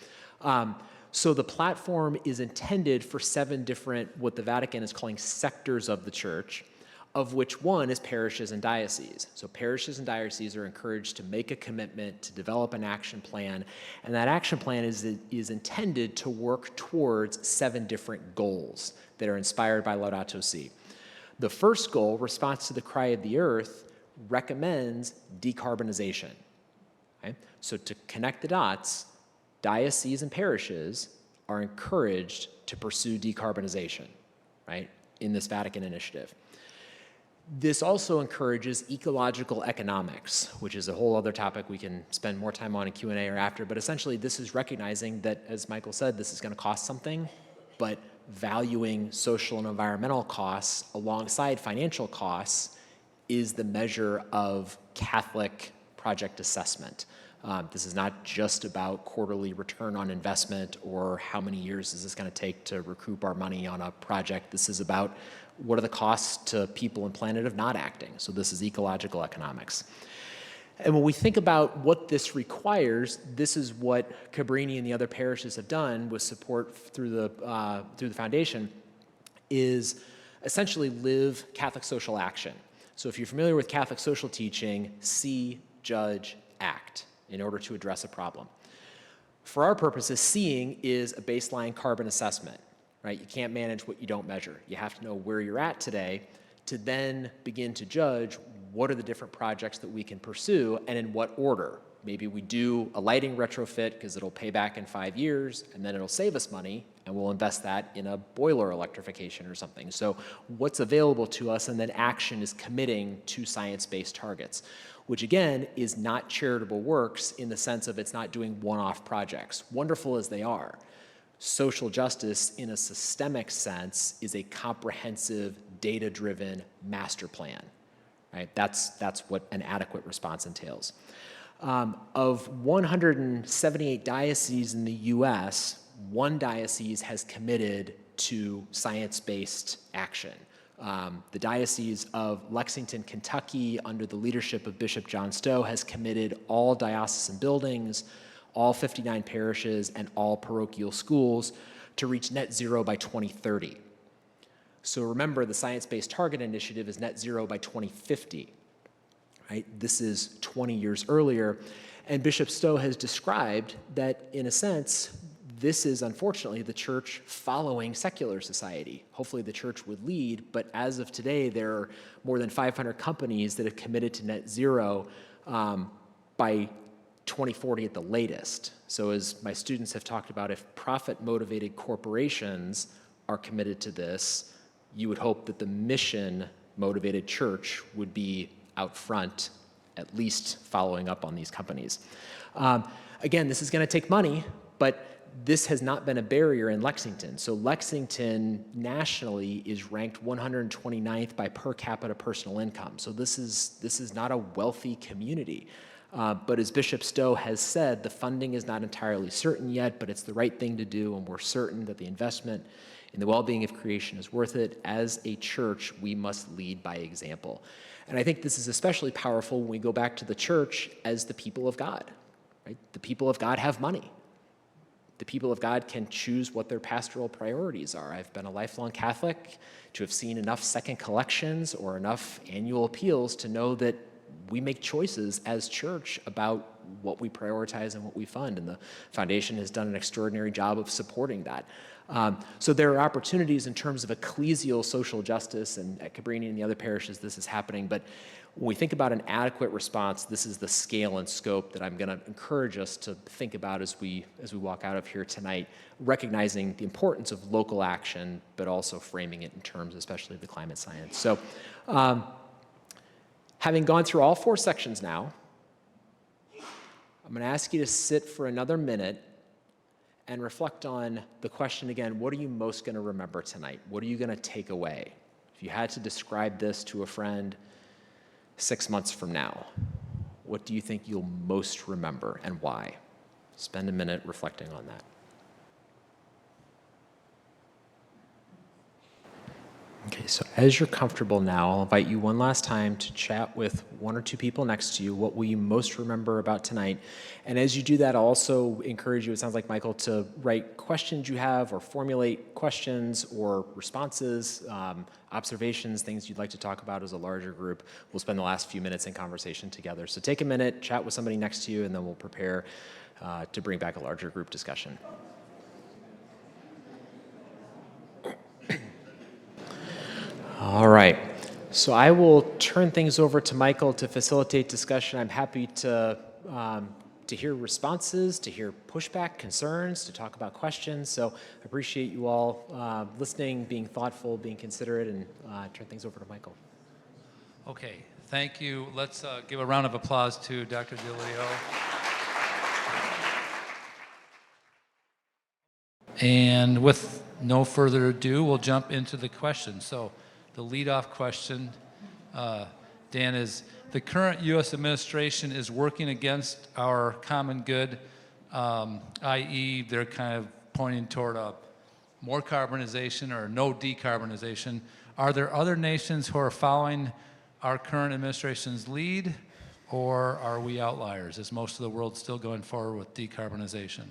Speaker 1: So the platform is intended for 7 different, what the Vatican is calling sectors of the Church, of which one is parishes and dioceses. So parishes and dioceses are encouraged to make a commitment to develop an action plan, and that action plan is intended to work towards 7 different goals that are inspired by Laudato Si. The first goal, response to the cry of the earth, recommends decarbonization. Okay? So to connect the dots, dioceses and parishes are encouraged to pursue decarbonization, right, in this Vatican initiative. This also encourages ecological economics, which is a whole other topic we can spend more time on in Q&A or after, but essentially this is recognizing that, as Michael said, this is going to cost something, but valuing social and environmental costs alongside financial costs is the measure of Catholic project assessment. This is not just about quarterly return on investment or how many years is this going to take to recoup our money on a project. This is about what are the costs to people and planet of not acting. So this is ecological economics. And when we think about what this requires, this is what Cabrini and the other parishes have done with support through the foundation, is essentially live Catholic social action. So if you're familiar with Catholic social teaching, see, judge, act in order to address a problem. For our purposes, seeing is a baseline carbon assessment, right? You can't manage what you don't measure. You have to know where you're at today to then begin to judge what are the different projects that we can pursue and in what order. maybe we do a lighting retrofit because it'll pay back in 5 years, and then it'll save us money, and we'll invest that in a boiler electrification or something. So what's available to us, and then action is committing to science-based targets, which again is not charitable works in the sense of it's not doing one-off projects, wonderful as they are. Social justice in a systemic sense is a comprehensive, data-driven master plan. Right? That's what an adequate response entails. Of 178 dioceses in the US, one diocese has committed to science-based action. The Diocese of Lexington, Kentucky, under the leadership of Bishop John Stowe, has committed all diocesan buildings, all 59 parishes, and all parochial schools to reach net zero by 2030. So remember, the Science-Based Target Initiative is net zero by 2050. Right? This is 20 years earlier, and Bishop Stowe has described that, in a sense, this is unfortunately the church following secular society. Hopefully the church would lead, but as of today, there are more than 500 companies that have committed to net zero by 2040 at the latest. So as my students have talked about, if profit-motivated corporations are committed to this, you would hope that the mission-motivated church would be out front, at least following up on these companies. Again, this is going to take money, but this has not been a barrier in Lexington. So Lexington nationally is ranked 129th by per capita personal income. So this is not a wealthy community. But as Bishop Stowe has said, the funding is not entirely certain yet, but it's the right thing to do, and we're certain that the investment in the well-being of creation is worth it. As a church, we must lead by example. And I think this is especially powerful when we go back to the church as the people of God. Right? The people of God have money. The people of God can choose what their pastoral priorities are. I've been a lifelong Catholic to have seen enough second collections or enough annual appeals to know that we make choices as church about what we prioritize and what we fund, and the foundation has done an extraordinary job of supporting that. So there are opportunities in terms of ecclesial social justice, and at Cabrini and the other parishes this is happening, but when we think about an adequate response, this is the scale and scope that I'm going to encourage us to think about as we walk out of here tonight, recognizing the importance of local action, but also framing it in terms especially of the climate science. So having gone through all 4 sections now, I'm going to ask you to sit for another minute and reflect on the question again, what are you most going to remember tonight? What are you going to take away? If you had to describe this to a friend 6 months from now, what do you think you'll most remember and why? Spend a minute reflecting on that. Okay, so as you're comfortable now, I'll invite you one last time to chat with 1 or 2 people next to you. What will you most remember about tonight? And as you do that, I'll also encourage you, it sounds like, Michael, to write questions you have or formulate questions or responses, observations, things you'd like to talk about as a larger group. We'll spend the last few minutes in conversation together. So take a minute, chat with somebody next to you, and then we'll prepare to bring back a larger group discussion. All right, so I will turn things over to Michael to facilitate discussion. I'm happy to hear responses, to hear pushback, concerns, to talk about questions. So I appreciate you all listening, being thoughtful, being considerate, and turn things over to Michael.
Speaker 2: Okay, thank you. Let's give a round of applause to Dr. DiLeo. And with no further ado, we'll jump into the questions. So the leadoff question, Dan, is the current U.S. administration is working against our common good, i.e. they're kind of pointing toward more carbonization or no decarbonization. Are there other nations who are following our current administration's lead, or are we outliers? Is most of the world still going forward with decarbonization?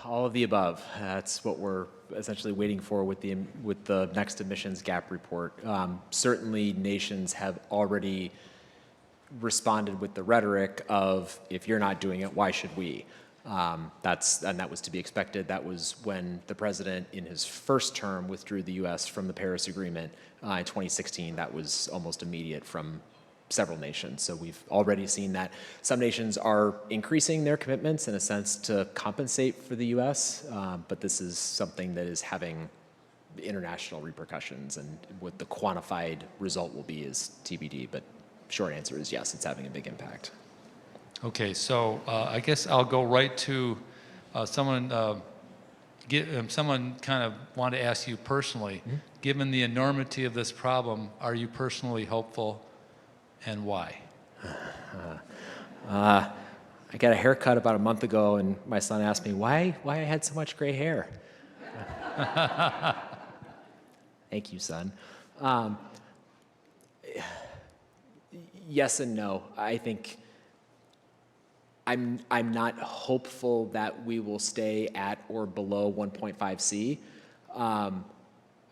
Speaker 1: All of the above. That's what we're essentially waiting for with the next emissions gap report. Certainly, nations have already responded with the rhetoric of, if you're not doing it, why should we? And that was to be expected. That was when the president, in his first term, withdrew the U.S. from the Paris Agreement in 2016. That was almost immediate from several nations. So we've already seen that some nations are increasing their commitments in a sense to compensate for the U.S., but this is something that is having international repercussions, and what the quantified result will be is TBD, but short answer is yes, it's having a big impact.
Speaker 2: Okay, so I guess I'll go right to someone kind of wanted to ask you personally, given the enormity of this problem, are you personally hopeful, and why?
Speaker 1: I got a haircut about a month ago, and my son asked me why I had so much gray hair. Thank you, son. Yes and no. I think I'm not hopeful that we will stay at or below 1.5C.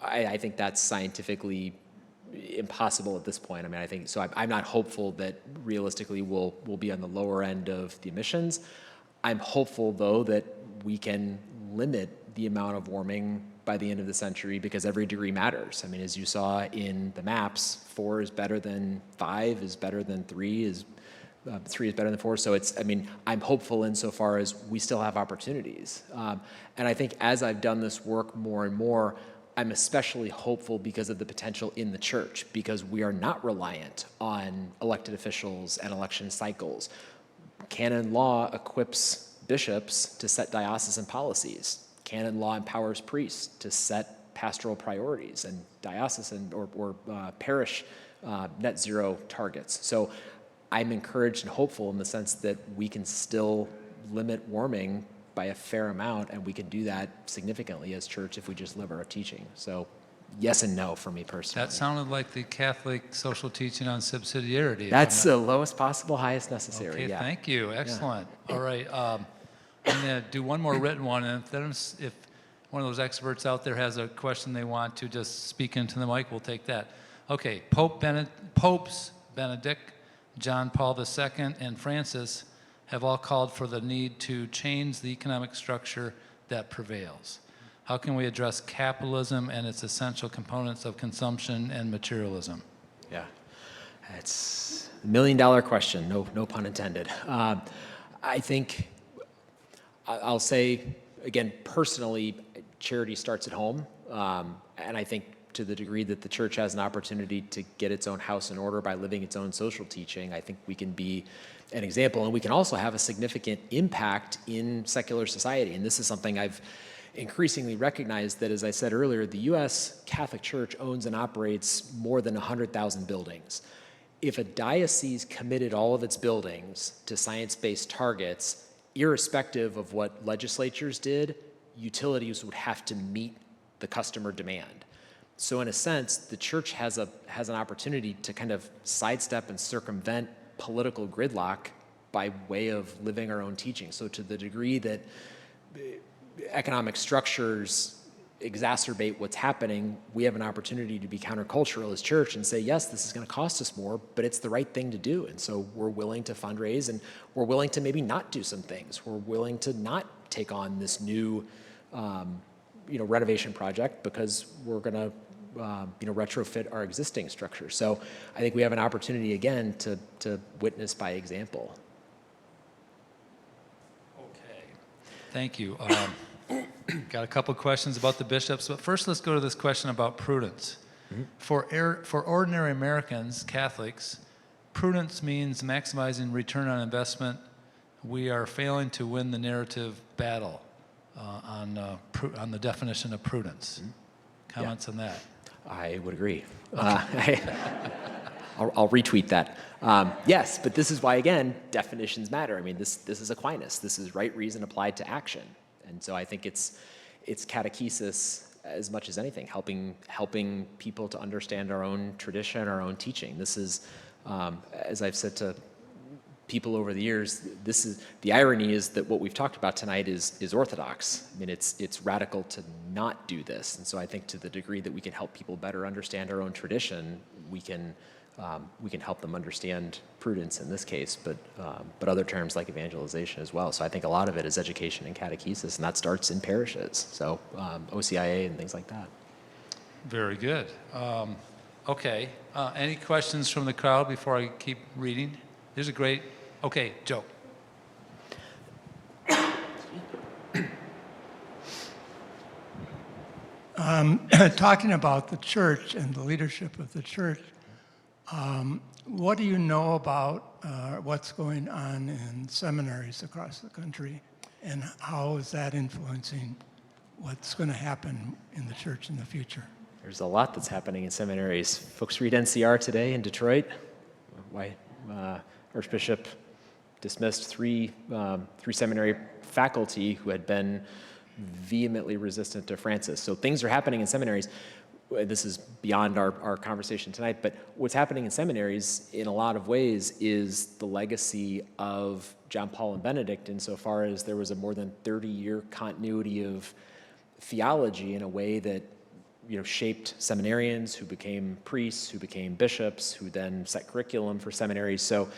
Speaker 1: I think that's scientifically impossible at this point. I mean, I think so. I'm not hopeful that realistically we'll be on the lower end of the emissions. I'm hopeful though that we can limit the amount of warming by the end of the century, because every degree matters. I mean, as you saw in the maps, 4 is better than 5, is better than 3, 3 is better than 4. So I'm hopeful insofar as we still have opportunities. And I think as I've done this work more and more, I'm especially hopeful because of the potential in the church, because we are not reliant on elected officials and election cycles. Canon law equips bishops to set diocesan policies. Canon law empowers priests to set pastoral priorities and diocesan or parish net zero targets. So I'm encouraged and hopeful in the sense that we can still limit warming by a fair amount, and we can do that significantly as church if we just live our teaching. So yes and no for me personally.
Speaker 2: That sounded like the Catholic social teaching on subsidiarity.
Speaker 1: That's the lowest possible, highest necessary.
Speaker 2: Okay,
Speaker 1: yeah.
Speaker 2: Thank you. Excellent. Yeah. All right. I'm going to do one more written one, and if one of those experts out there has a question they want to just speak into the mic, we'll take that. Okay, Popes Benedict, John Paul II, and Francis have all called for the need to change the economic structure that prevails. How can we address capitalism and its essential components of consumption and materialism?
Speaker 1: Yeah, it's a $1 million question, no pun intended. I think I'll say, again, personally, charity starts at home. And I think to the degree that the church has an opportunity to get its own house in order by living its own social teaching, I think we can be an example, and we can also have a significant impact in secular society. And this is something I've increasingly recognized, that, as I said earlier, the U.S. Catholic Church owns and operates more than 100,000 buildings. If a diocese committed all of its buildings to science-based targets, irrespective of what legislatures did, utilities would have to meet the customer demand. So in a sense, the church has an opportunity to kind of sidestep and circumvent political gridlock by way of living our own teaching. So to the degree that economic structures exacerbate what's happening, we have an opportunity to be countercultural as church and say, yes, this is going to cost us more, but it's the right thing to do. And so we're willing to fundraise, and we're willing to maybe not do some things. We're willing to not take on this new renovation project because we're going to retrofit our existing structure. So I think we have an opportunity again to witness by example.
Speaker 2: Okay, thank you. Got a couple questions about the bishops, but first let's go to this question about prudence. Mm-hmm. For ordinary Americans, Catholics, prudence means maximizing return on investment. We are failing to win the narrative battle on the definition of prudence. Mm-hmm. Comments on that?
Speaker 1: I would agree. I'll retweet that. Yes, but this is why, again, definitions matter. I mean, this is Aquinas. This is right reason applied to action. And so I think it's catechesis as much as anything, helping people to understand our own tradition, our own teaching. This is, as I've said to people over the years, this is the irony is that what we've talked about tonight is orthodox. I mean, it's radical to not do this. And so I think to the degree that we can help people better understand our own tradition, we can help them understand prudence in this case, but other terms like evangelization as well. So I think a lot of it is education and catechesis, and that starts in parishes. So OCIA and things like that.
Speaker 2: Very good. Okay. Any questions from the crowd before I keep reading? There's a great. Okay, Joe.
Speaker 3: Talking about the church and the leadership of the church, what do you know about what's going on in seminaries across the country, and how is that influencing what's going to happen in the church in the future?
Speaker 1: There's a lot that's happening in seminaries. Folks read NCR today in Detroit. Why Archbishop dismissed three seminary faculty who had been vehemently resistant to Francis. So things are happening in seminaries. This is beyond our conversation tonight, but what's happening in seminaries in a lot of ways is the legacy of John Paul and Benedict, insofar as there was a more than 30-year continuity of theology in a way that shaped seminarians who became priests, who became bishops, who then set curriculum for seminaries. So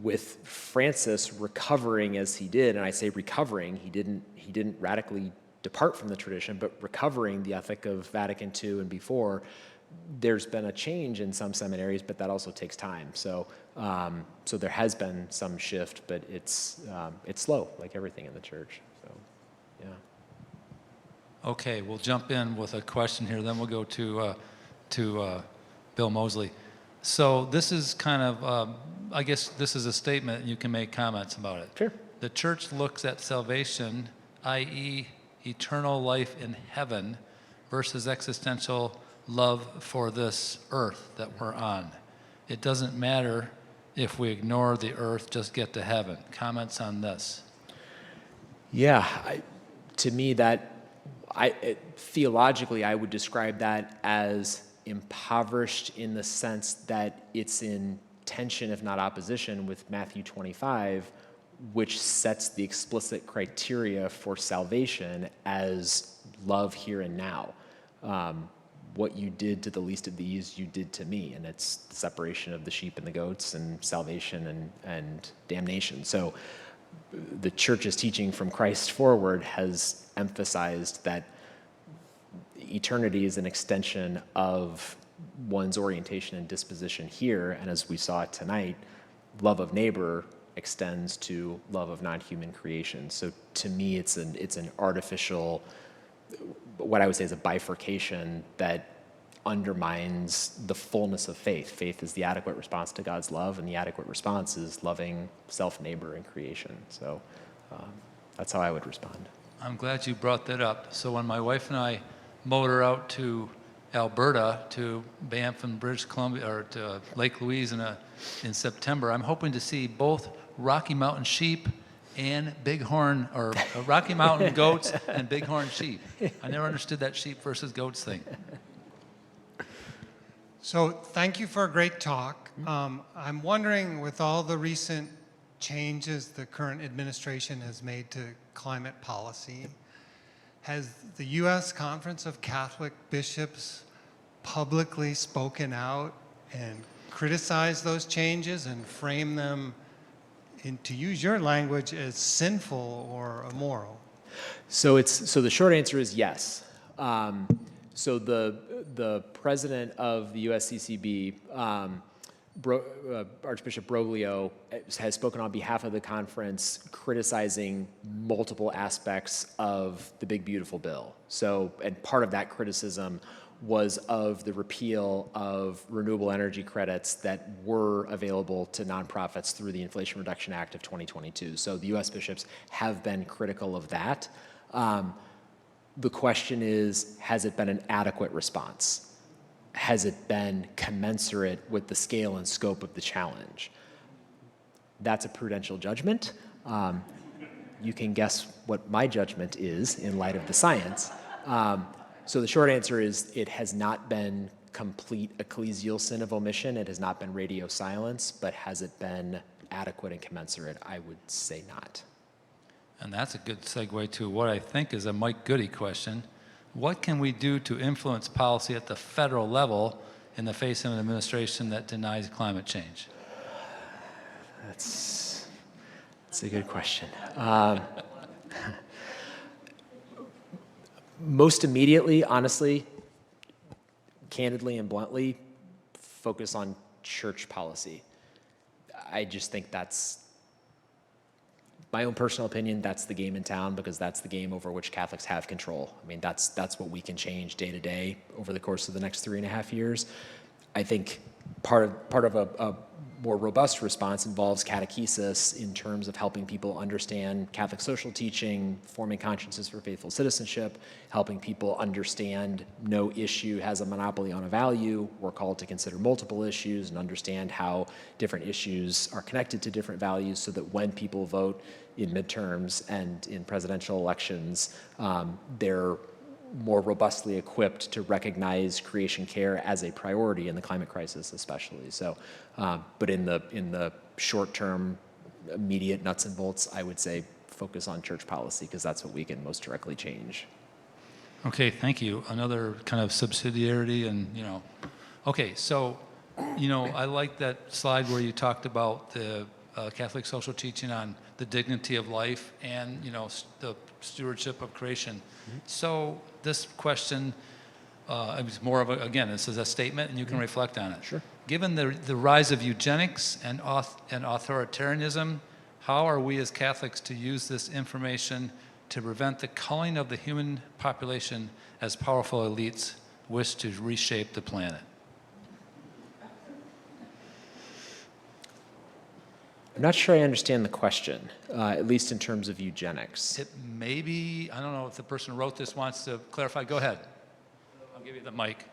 Speaker 1: with Francis recovering as he did, and I say recovering, he didn't radically depart from the tradition, but recovering the ethic of Vatican II and before, there's been a change in some seminaries, but that also takes time. So there has been some shift, but it's slow, like everything in the church. So, yeah.
Speaker 2: Okay, we'll jump in with a question here, then we'll go to Bill Mosley. So this is kind of, I guess this is a statement, you can make comments about it.
Speaker 1: Sure.
Speaker 2: The church looks at salvation, i.e. eternal life in heaven, versus existential love for this earth that we're on. It doesn't matter if we ignore the earth, just get to heaven. Comments on this?
Speaker 1: Yeah, to me theologically, I would describe that as impoverished in the sense that it's in tension, if not opposition, with Matthew 25, which sets the explicit criteria for salvation as love here and now. What you did to the least of these, you did to me, and it's the separation of the sheep and the goats, and salvation and damnation. So the church's teaching from Christ forward has emphasized that eternity is an extension of one's orientation and disposition here, and as we saw tonight, love of neighbor extends to love of non-human creation. So to me, it's an artificial, what I would say is a bifurcation that undermines the fullness of faith. Faith is the adequate response to God's love, and the adequate response is loving self, neighbor, and creation. So that's how I would respond.
Speaker 2: I'm glad you brought that up. So when my wife and I motor out to Alberta, to Banff and British Columbia, or to Lake Louise in September, I'm hoping to see both Rocky Mountain sheep and bighorn, or Rocky Mountain goats and bighorn sheep. I never understood that sheep versus goats thing.
Speaker 4: So thank you for a great talk. I'm wondering, with all the recent changes the current administration has made to climate policy, has the U.S. Conference of Catholic Bishops publicly spoken out and criticized those changes and framed them, to use your language, as sinful or immoral?
Speaker 1: So the short answer is yes. So the president of the USCCB, Archbishop Broglio, has spoken on behalf of the conference, criticizing multiple aspects of the Big Beautiful Bill. So, and part of that criticism was of the repeal of renewable energy credits that were available to nonprofits through the Inflation Reduction Act of 2022. So the U.S. bishops have been critical of that. The question is, has it been an adequate response? Has it been commensurate with the scale and scope of the challenge? That's a prudential judgment. You can guess what my judgment is in light of the science. So the short answer is, it has not been complete ecclesial sin of omission. It has not been radio silence, but has it been adequate and commensurate? I would say not.
Speaker 2: And that's a good segue to what I think is a Mike Goody question. What can we do to influence policy at the federal level in the face of an administration that denies climate change?
Speaker 1: That's a good question. Most immediately, honestly, candidly and bluntly, focus on church policy. I just think that's my own personal opinion. That's the game in town, because that's the game over which Catholics have control. I mean, that's what we can change day to day over the course of the next 3.5 years. I think part of a more robust response involves catechesis in terms of helping people understand Catholic social teaching, forming consciences for faithful citizenship, helping people understand no issue has a monopoly on a value. We're called to consider multiple issues and understand how different issues are connected to different values, so that when people vote in midterms and in presidential elections, they're more robustly equipped to recognize creation care as a priority in the climate crisis, especially. So, but in the short term, immediate nuts and bolts, I would say focus on church policy, because that's what we can most directly change.
Speaker 2: Okay, thank you. Another kind of subsidiarity and, okay, so, I like that slide where you talked about the Catholic social teaching on the dignity of life and, the stewardship of creation. Mm-hmm. So this question, it's more of this is a statement, and you can reflect on it.
Speaker 1: Sure.
Speaker 2: Given the rise of eugenics and authoritarianism, how are we as Catholics to use this information to prevent the culling of the human population as powerful elites wish to reshape the planet?
Speaker 1: I'm not sure I understand the question, at least in terms of eugenics.
Speaker 2: It may be, I don't know if the person who wrote this wants to clarify. Go ahead. I'll give you the mic.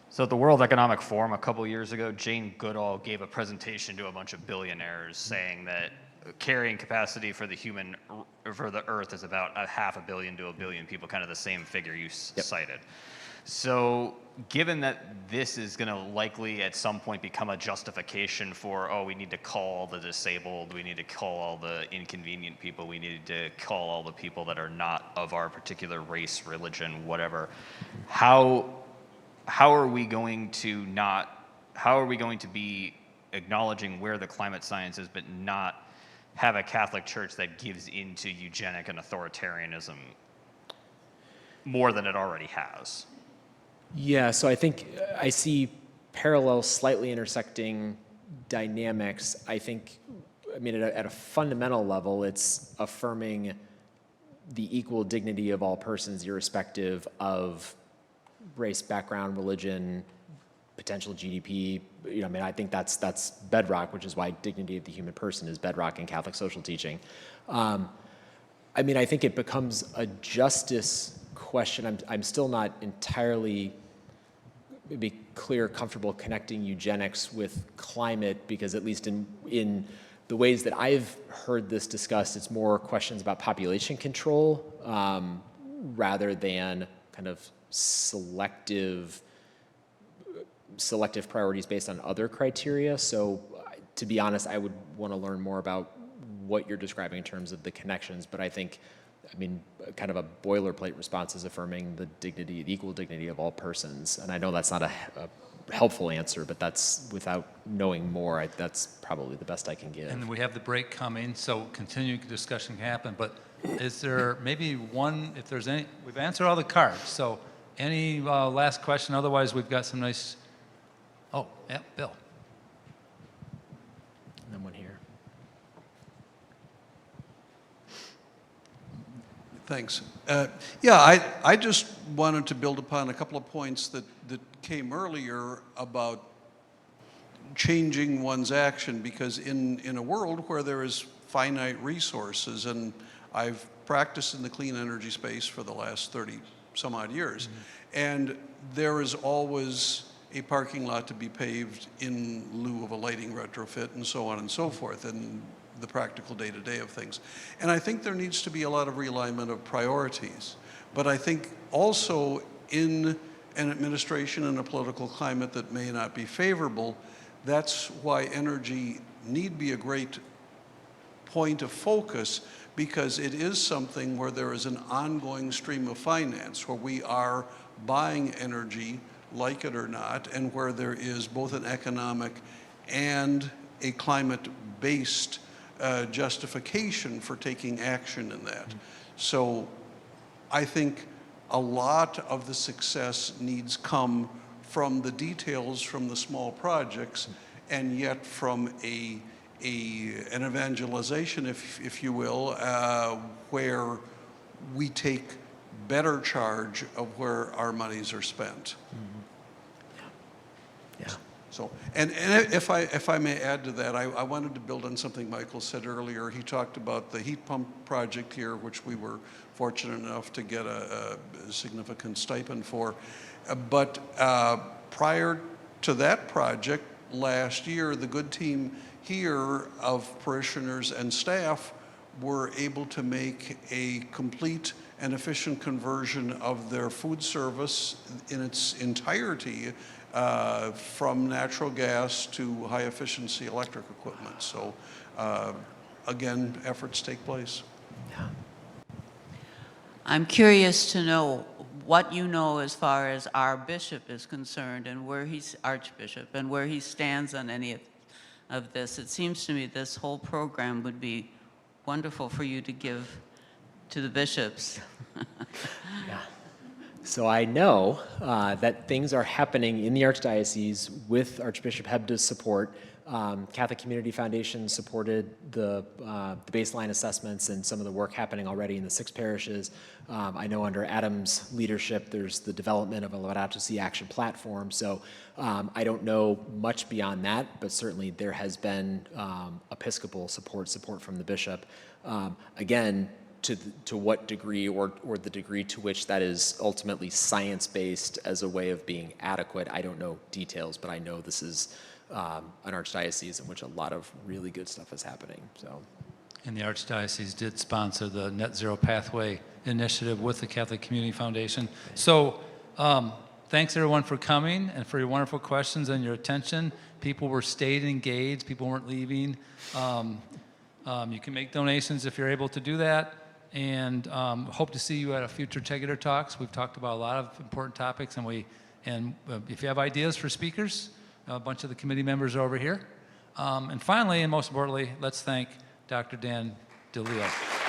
Speaker 5: So at the World Economic Forum a couple years ago, Jane Goodall gave a presentation to a bunch of billionaires saying that carrying capacity for the Earth is about 500 million to 1 billion people, kind of the same figure you cited. So given that this is going to likely at some point become a justification for, we need to call all the disabled, we need to call all the inconvenient people, we need to call all the people that are not of our particular race, religion, whatever, how are we going to be acknowledging where the climate science is, but not have a Catholic Church that gives into eugenic and authoritarianism more than it already has?
Speaker 1: Yeah, so I think I see parallel, slightly intersecting dynamics. I mean, at a fundamental level, it's affirming the equal dignity of all persons, irrespective of race, background, religion, potential GDP. I mean, I think that's bedrock, which is why dignity of the human person is bedrock in Catholic social teaching. I mean, I think it becomes a justice question. I'm still not entirely maybe clear, comfortable connecting eugenics with climate, because at least in the ways that I've heard this discussed, it's more questions about population control rather than kind of selective priorities based on other criteria. So to be honest, I would want to learn more about what you're describing in terms of the connections, but I mean, kind of a boilerplate response is affirming the equal dignity of all persons. And I know that's not a helpful answer, but that's, without knowing more, that's probably the best I can give.
Speaker 2: And we have the break coming, so continuing discussion can happen. But is there maybe one, if there's any, we've answered all the cards, so any last question? Otherwise, we've got some nice, Bill.
Speaker 1: And then one here.
Speaker 6: Thanks. I just wanted to build upon a couple of points that came earlier about changing one's action, because in a world where there is finite resources, and I've practiced in the clean energy space for the last 30 some odd years, and there is always a parking lot to be paved in lieu of a lighting retrofit and so on and so forth, and the practical day-to-day of things. And I think there needs to be a lot of realignment of priorities. But I think also in an administration and a political climate that may not be favorable, that's why energy need be a great point of focus, because it is something where there is an ongoing stream of finance, where we are buying energy, like it or not, and where there is both an economic and a climate-based justification for taking action in that. So I think a lot of the success needs come from the details from the small projects, and yet from an evangelization, if you will, where we take better charge of where our monies are spent.
Speaker 1: Yeah.
Speaker 6: So, and if I may add to that, I wanted to build on something Michael said earlier. He talked about the heat pump project here, which we were fortunate enough to get a significant stipend for. But prior to that project, last year, the good team here of parishioners and staff were able to make a complete and efficient conversion of their food service in its entirety, from natural gas to high efficiency electric equipment. So again, efforts take place.
Speaker 7: I'm curious to know what you know as far as our bishop is concerned, and where he's archbishop, and where he stands on any of this. It seems to me this whole program would be wonderful for you to give to the bishops.
Speaker 1: Yeah. So I know that things are happening in the Archdiocese with Archbishop Hebda's support. Catholic Community Foundation supported the baseline assessments and some of the work happening already in the 6 parishes. I know under Adam's leadership, there's the development of a Laudato Si action platform. So I don't know much beyond that, but certainly there has been Episcopal support from the bishop. Again, to what degree, or the degree to which that is ultimately science-based as a way of being adequate, I don't know details, but I know this is an archdiocese in which a lot of really good stuff is happening. So,
Speaker 2: And the Archdiocese did sponsor the Net Zero Pathway initiative with the Catholic Community Foundation. So thanks everyone for coming and for your wonderful questions and your attention. People were stayed engaged, people weren't leaving. You can make donations if you're able to do that. And hope to see you at a future Tegater Talks. We've talked about a lot of important topics, and if you have ideas for speakers, a bunch of the committee members are over here. And finally, and most importantly, let's thank Dr. Dan DiLeo.